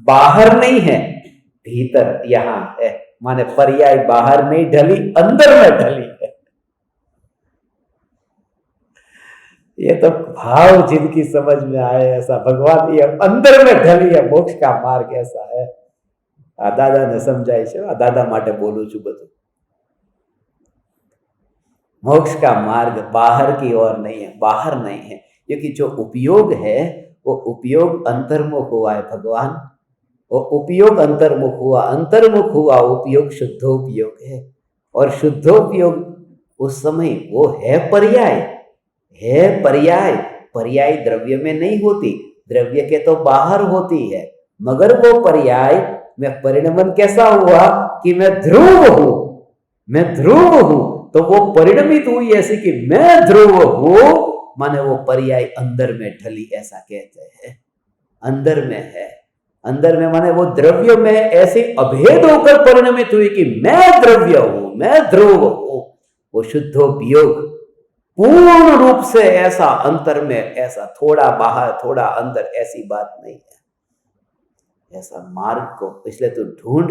बाहर नहीं है, भीतर यहां है, माने पर्याय बाहर नहीं ढली, अंदर में ढली है। ये तो भाव जिनकी समझ में आए ऐसा भगवान ये अंदर में ढली है मोक्ष का मार्ग ऐसा है। आ दादा ने समझाय છે આ દાદા માટે બોલું છું બધું। मोक्ष का मार्ग बाहर की ओर नहीं है, बाहर नहीं है, क्योंकि जो उपयोग है वो उपयोग अंतर्मुख हुआ है भगवान, वो उपयोग अंतर्मुख हुआ उपयोग शुद्धोपयोग है। और शुद्धोपयोग उस समय वो है पर्याय, पर्याय द्रव्य में नहीं होती, द्रव्य के तो बाहर होती है, मगर वो पर्याय में परिणमन कैसा हुआ कि मैं ध्रुव हूं, तो वो परिणमित हुई ऐसी कि मैं ध्रुव हूं, माने वो पर्याय अंदर में ढली, ऐसा कहते हैं। अंदर में है, अंदर में माने वो द्रव्य में ऐसे अभेद होकर परिणमित हुई कि मैं द्रव्य हूं, मैं ध्रुव हूं। वो शुद्धोपयोग पूर्ण रूप से ऐसा अंतर में, ऐसा थोड़ा बाहर थोड़ा अंदर, ऐसी बात नहीं है। ऐसा मार्ग को इसलिए तू ढूंढ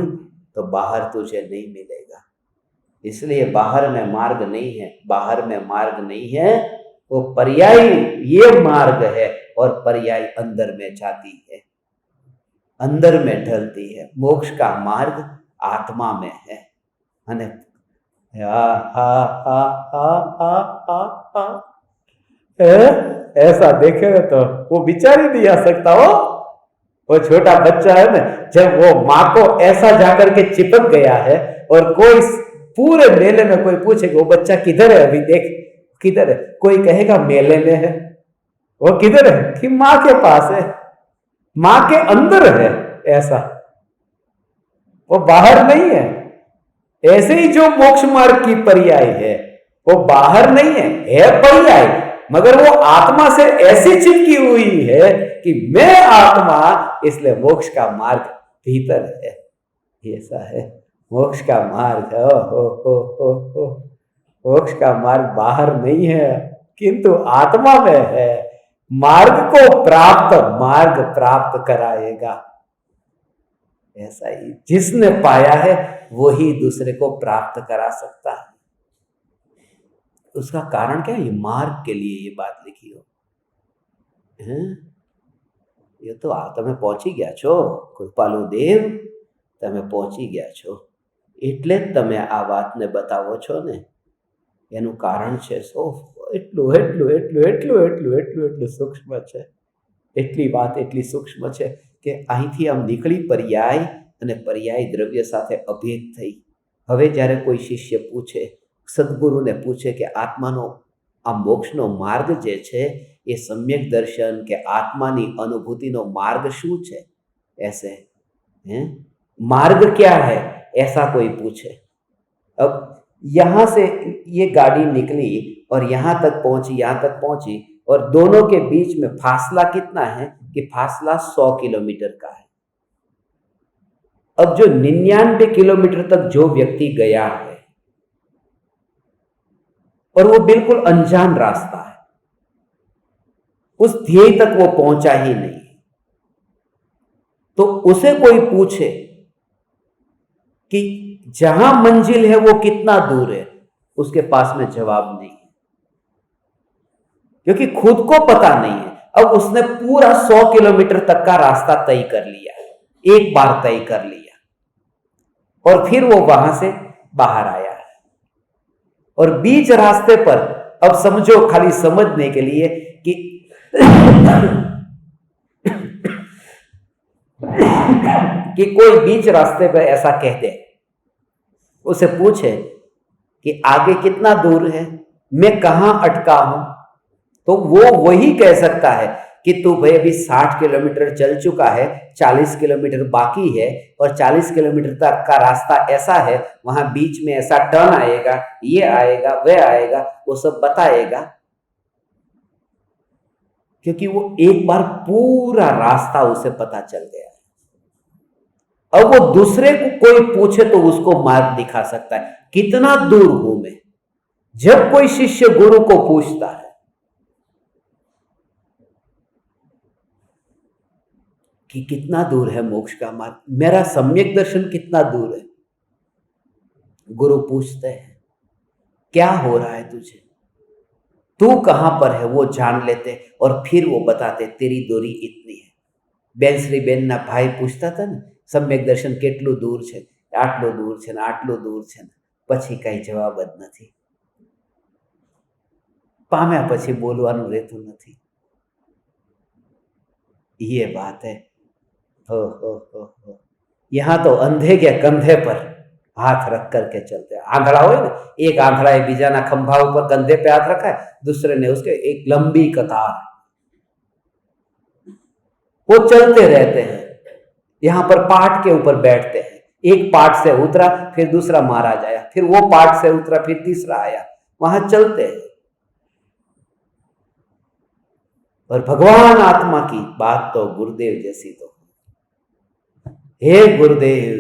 तो बाहर तुझे नहीं मिलेगा। इसलिए बाहर में मार्ग नहीं है, बाहर में मार्ग नहीं है, वो पर्याय ये मार्ग है और पर्याय अंदर में जाती है, अंदर में ढलती है। मोक्ष का मार्ग आत्मा में है। ऐसा देखे तो वो विचार ही नहीं आ सकता हो। वो छोटा बच्चा है ना, जब वो माँ को ऐसा जाकर के चिपक गया है और कोई पूरे मेले में कोई पूछे कि वो बच्चा किधर है, अभी देख किधर है, कोई कहेगा मेले में है। वो किधर है कि माँ के पास है, माँ के अंदर है। ऐसा वो बाहर नहीं है। ऐसे ही जो मोक्ष मार्ग की पर्याय है वो बाहर नहीं है पर्याय, मगर वो आत्मा से ऐसी चिपकी हुई है कि मैं आत्मा, इसलिए मोक्ष का मार्ग भीतर है। ऐसा है मोक्ष का मार्ग। हो मोक्ष का मार्ग बाहर नहीं है किंतु आत्मा में है। मार्ग प्राप्त कराएगा। ऐसा ही जिसने पाया है वही दूसरे को प्राप्त करा सकता है। उसका कारण क्या है? ये मार्ग के लिए ये बात लिखी हो है? ये तो તમે પહોંચી ગયા છો કૃપાલુ દેવ, તમે પહોંચી ગયા છો એટલે જ તમે આ વાતને બતાવો છો ને। એનું કારણ છે એટલું સૂક્ષ્મ છે, એટલી વાત એટલી સૂક્ષ્મ છે કે અહીંથી આમ નીકળી पर्याय અને पर्याय દ્રવ્ય સાથે અભેદ થઈ। હવે જ્યારે કોઈ શિષ્ય પૂછે, સદગુરુને પૂછે કે આત્માનો આ મોક્ષનો માર્ગ જે છે એ સમ્યક દર્શન કે આત્માની અનુભૂતિનો માર્ગ શું છે, ऐसे हैं मार्ग क्या है, ऐसा कोई पूछे। अब यहाँ से ये गाड़ी निकली और यहाँ तक पहुंची और दोनों के बीच में फासला कितना है कि फासला 100 किलोमीटर का है। अब जो 99 किलोमीटर तक जो व्यक्ति गया है और वो बिल्कुल अनजान रास्ता है, उस ध्येय तक वो पहुंचा ही नहीं, तो उसे कोई पूछे कि जहां मंजिल है वो कितना दूर है, उसके पास में जवाब नहीं है, क्योंकि खुद को पता नहीं है। अब उसने पूरा 100 किलोमीटर तक का रास्ता तय कर लिया, एक बार तय कर लिया और फिर वो वहां से बाहर आया है। और बीच रास्ते पर अब समझो, खाली समझने के लिए कि कोई बीच रास्ते पर ऐसा कह दे, उसे पूछे कि आगे कितना दूर है, मैं कहां अटका हूं, तो वो वही कह सकता है कि तू भाई अभी 60 किलोमीटर चल चुका है, 40 किलोमीटर बाकी है और 40 किलोमीटर तक का रास्ता ऐसा है, वहां बीच में ऐसा टर्न आएगा, ये आएगा, वह आएगा, वो सब बताएगा, क्योंकि वो एक बार पूरा रास्ता उसे पता चल गया है। अब वो दूसरे को कोई पूछे तो उसको मार्ग दिखा सकता है, कितना दूर हूं मैं। जब कोई शिष्य गुरु को पूछता है कि कितना दूर है मोक्ष का मार्ग, मेरा सम्यक दर्शन कितना दूर है, गुरु पूछते हैं क्या हो रहा है तुझे, तू कहां पर है वो जान लेते और फिर वो बताते तेरी दूरी इतनी है। बेनश्री बेनना भाई पूछता था ने सम्यक दर्शन કેટલું દૂર છે, આટલું દૂર છે ને આટલું દૂર છે ને, પછી કઈ જવાબ જ નથી. પામ્યા પછી બોલવાનું રહેતું નથી. ये बात है. हो यहाँ तो अंधे के कंधे पर हाथ रख करके चलते हैं. आंधड़ा हो ना, एक आंधड़ा है बीजाना खंभा ऊपर कंधे पे हाथ रखा है, दूसरे ने उसके एक लंबी कतार, वो चलते रहते हैं. यहाँ पर पाट के ऊपर बैठते हैं. एक पाट से उतरा फिर दूसरा महाराज आया, फिर वो पाट से उतरा फिर तीसरा आया, वहां चलते हैं. और भगवान आत्मा की बात तो गुरुदेव जैसी तो, हे गुरुदेव,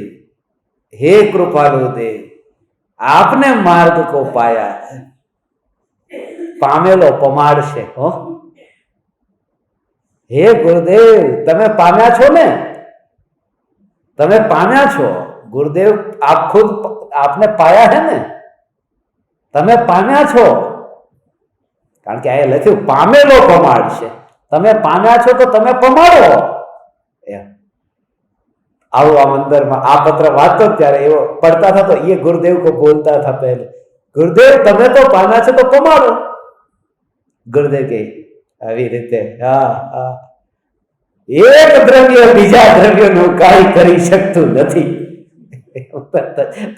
हे कृपालु देव, आपने मार्ग को पाया है, पामेलो पमाड़शे हो. हे गुरुदेव, तमे पाम्या छो ने, तमे पाम्या छो. गुरुदेव आप खुद आपने पाया है ने, तमे पाम्या छो. कारण के आ लख्યું પામેલો પમાડશે. તમે પામ્યા છો તો તમે પમાડો. આવું આમ અંદરમાં આ પત્ર વાંચતો ત્યારે એવો પડતા था तो ये गुरुदेव को बोलता था पहले, गुरुदेव તમે તો પામ્યા છો તો પમાડો. ગુરુદેવ કે આવી રીતે હા હા, એક દ્રવ્ય બીજા દ્રવ્યનું કાંઈ કરી શકતું નથી.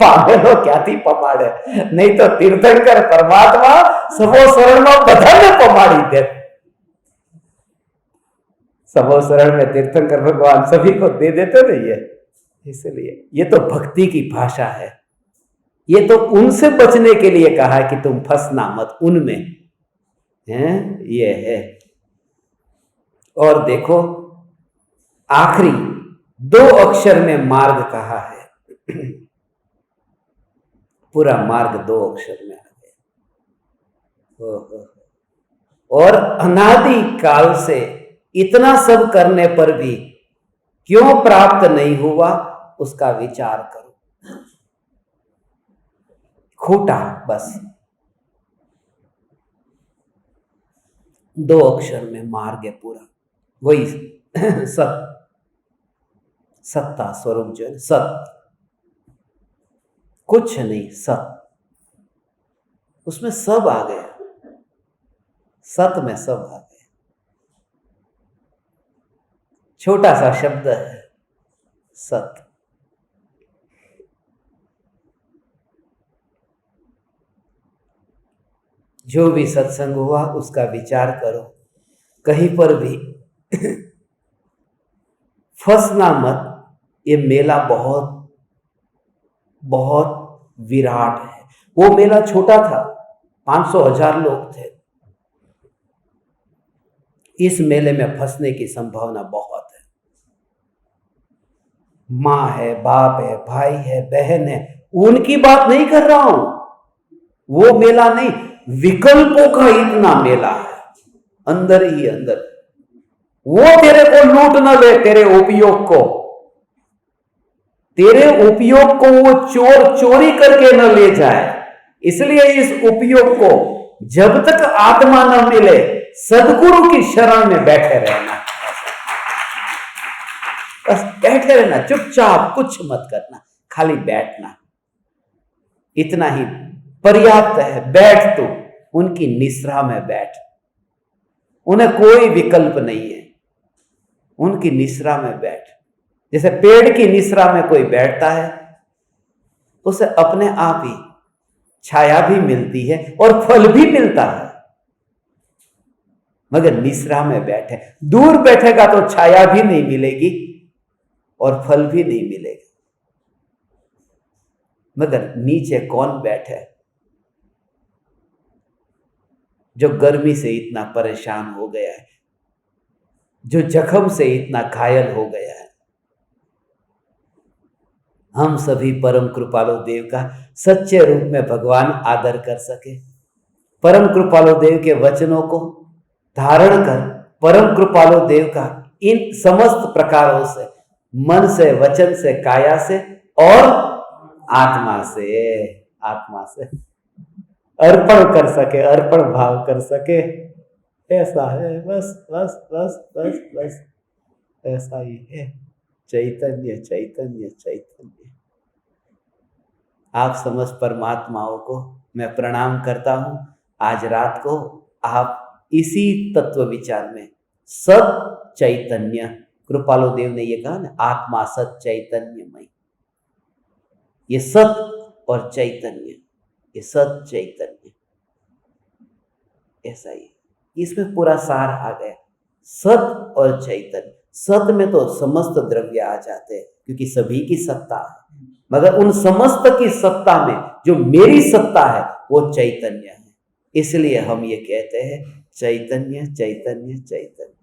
પામેલો ક્યાંથી પમાડે? નહીં તો તીર્થંકર પરમાત્મા સભો શરણમાં બધાને પમાડી દે. सभो शरण में तीर्थंकर भगवान सभी को दे देते नहीं है. इसलिए ये तो भक्ति की भाषा है. ये तो उनसे बचने के लिए कहा है कि तुम फंसना मत उनमें, हैं ये है. और देखो आखिरी 2 अक्षर में मार्ग कहा है. पूरा मार्ग 2 अक्षर में आ गया. और अनादि काल से इतना सब करने पर भी क्यों प्राप्त नहीं हुआ उसका विचार करो. खोटा बस 2 अक्षर में मार्ग है पूरा. वही सत्ता स्वरूप जो है सत, कुछ नहीं सत, उसमें सब आ गया. सत में सब आ गया. छोटा सा शब्द है सत. जो भी सत्संग हुआ उसका विचार करो. कहीं पर भी फंसना मत. ये मेला बहुत बहुत विराट है. वो मेला छोटा था, 500,000 लोग थे. इस मेले में फंसने की संभावना बहुत है. माँ है, बाप है, भाई है, बहन है, उनकी बात नहीं कर रहा हूं. वो मेला नहीं, विकल्पों का इतना मेला है अंदर ही अंदर. वो तेरे को लूट न ले, तेरे उपयोग को, तेरे उपयोग को वो चोर चोरी करके न ले जाए. इसलिए इस उपयोग को जब तक आत्मा न मिले सदगुरु की शरण में बैठे रहना. बस बैठे रहना, चुपचाप कुछ मत करना, खाली बैठना, इतना ही पर्याप्त है. बैठ तू उनकी निश्रा में बैठ. उन्हें कोई विकल्प नहीं है, उनकी निश्रा में बैठ. जैसे पेड़ की निश्रा में कोई बैठता है उसे अपने आप ही छाया भी मिलती है और फल भी मिलता है. मगर निश्रा में बैठे, दूर बैठेगा तो छाया भी नहीं मिलेगी और फल भी नहीं मिलेगा. मगर नीचे कौन बैठे? जो गर्मी से इतना परेशान हो गया है, जो जख्म से इतना घायल हो गया है. हम सभी परम कृपालु देव का सच्चे रूप में भगवान आदर कर सके. परम कृपालु देव के वचनों को धारण कर परम कृपालु देव का इन समस्त प्रकारों से, मन से, वचन से, काया से और आत्मा से अर्पण कर सके, अर्पण भाव कर सके। ऐसा है, बस बस बस बस बस, ऐसा ही है। चैतन्य चैतन्य चैतन्य। आप समस्त परमात्माओं को मैं प्रणाम करता हूं। आज रात को आप इसी तत्व विचार में सत चैतन्य, कृपालु देव ने ये कहा ना, आत्मा सत चैतन्यमय, ये सत और चैतन्य, ये सत चैतन्य, ऐसा ही इसमें पूरा सार आ गया। सत और चैतन्य, सत में तो समस्त द्रव्य आ जाते हैं क्योंकि सभी की सत्ता है, मगर उन समस्त की सत्ता में जो मेरी सत्ता है वो चैतन्य है। इसलिए हम ये कहते हैं चैतन्य चैतन्य चैतन्य।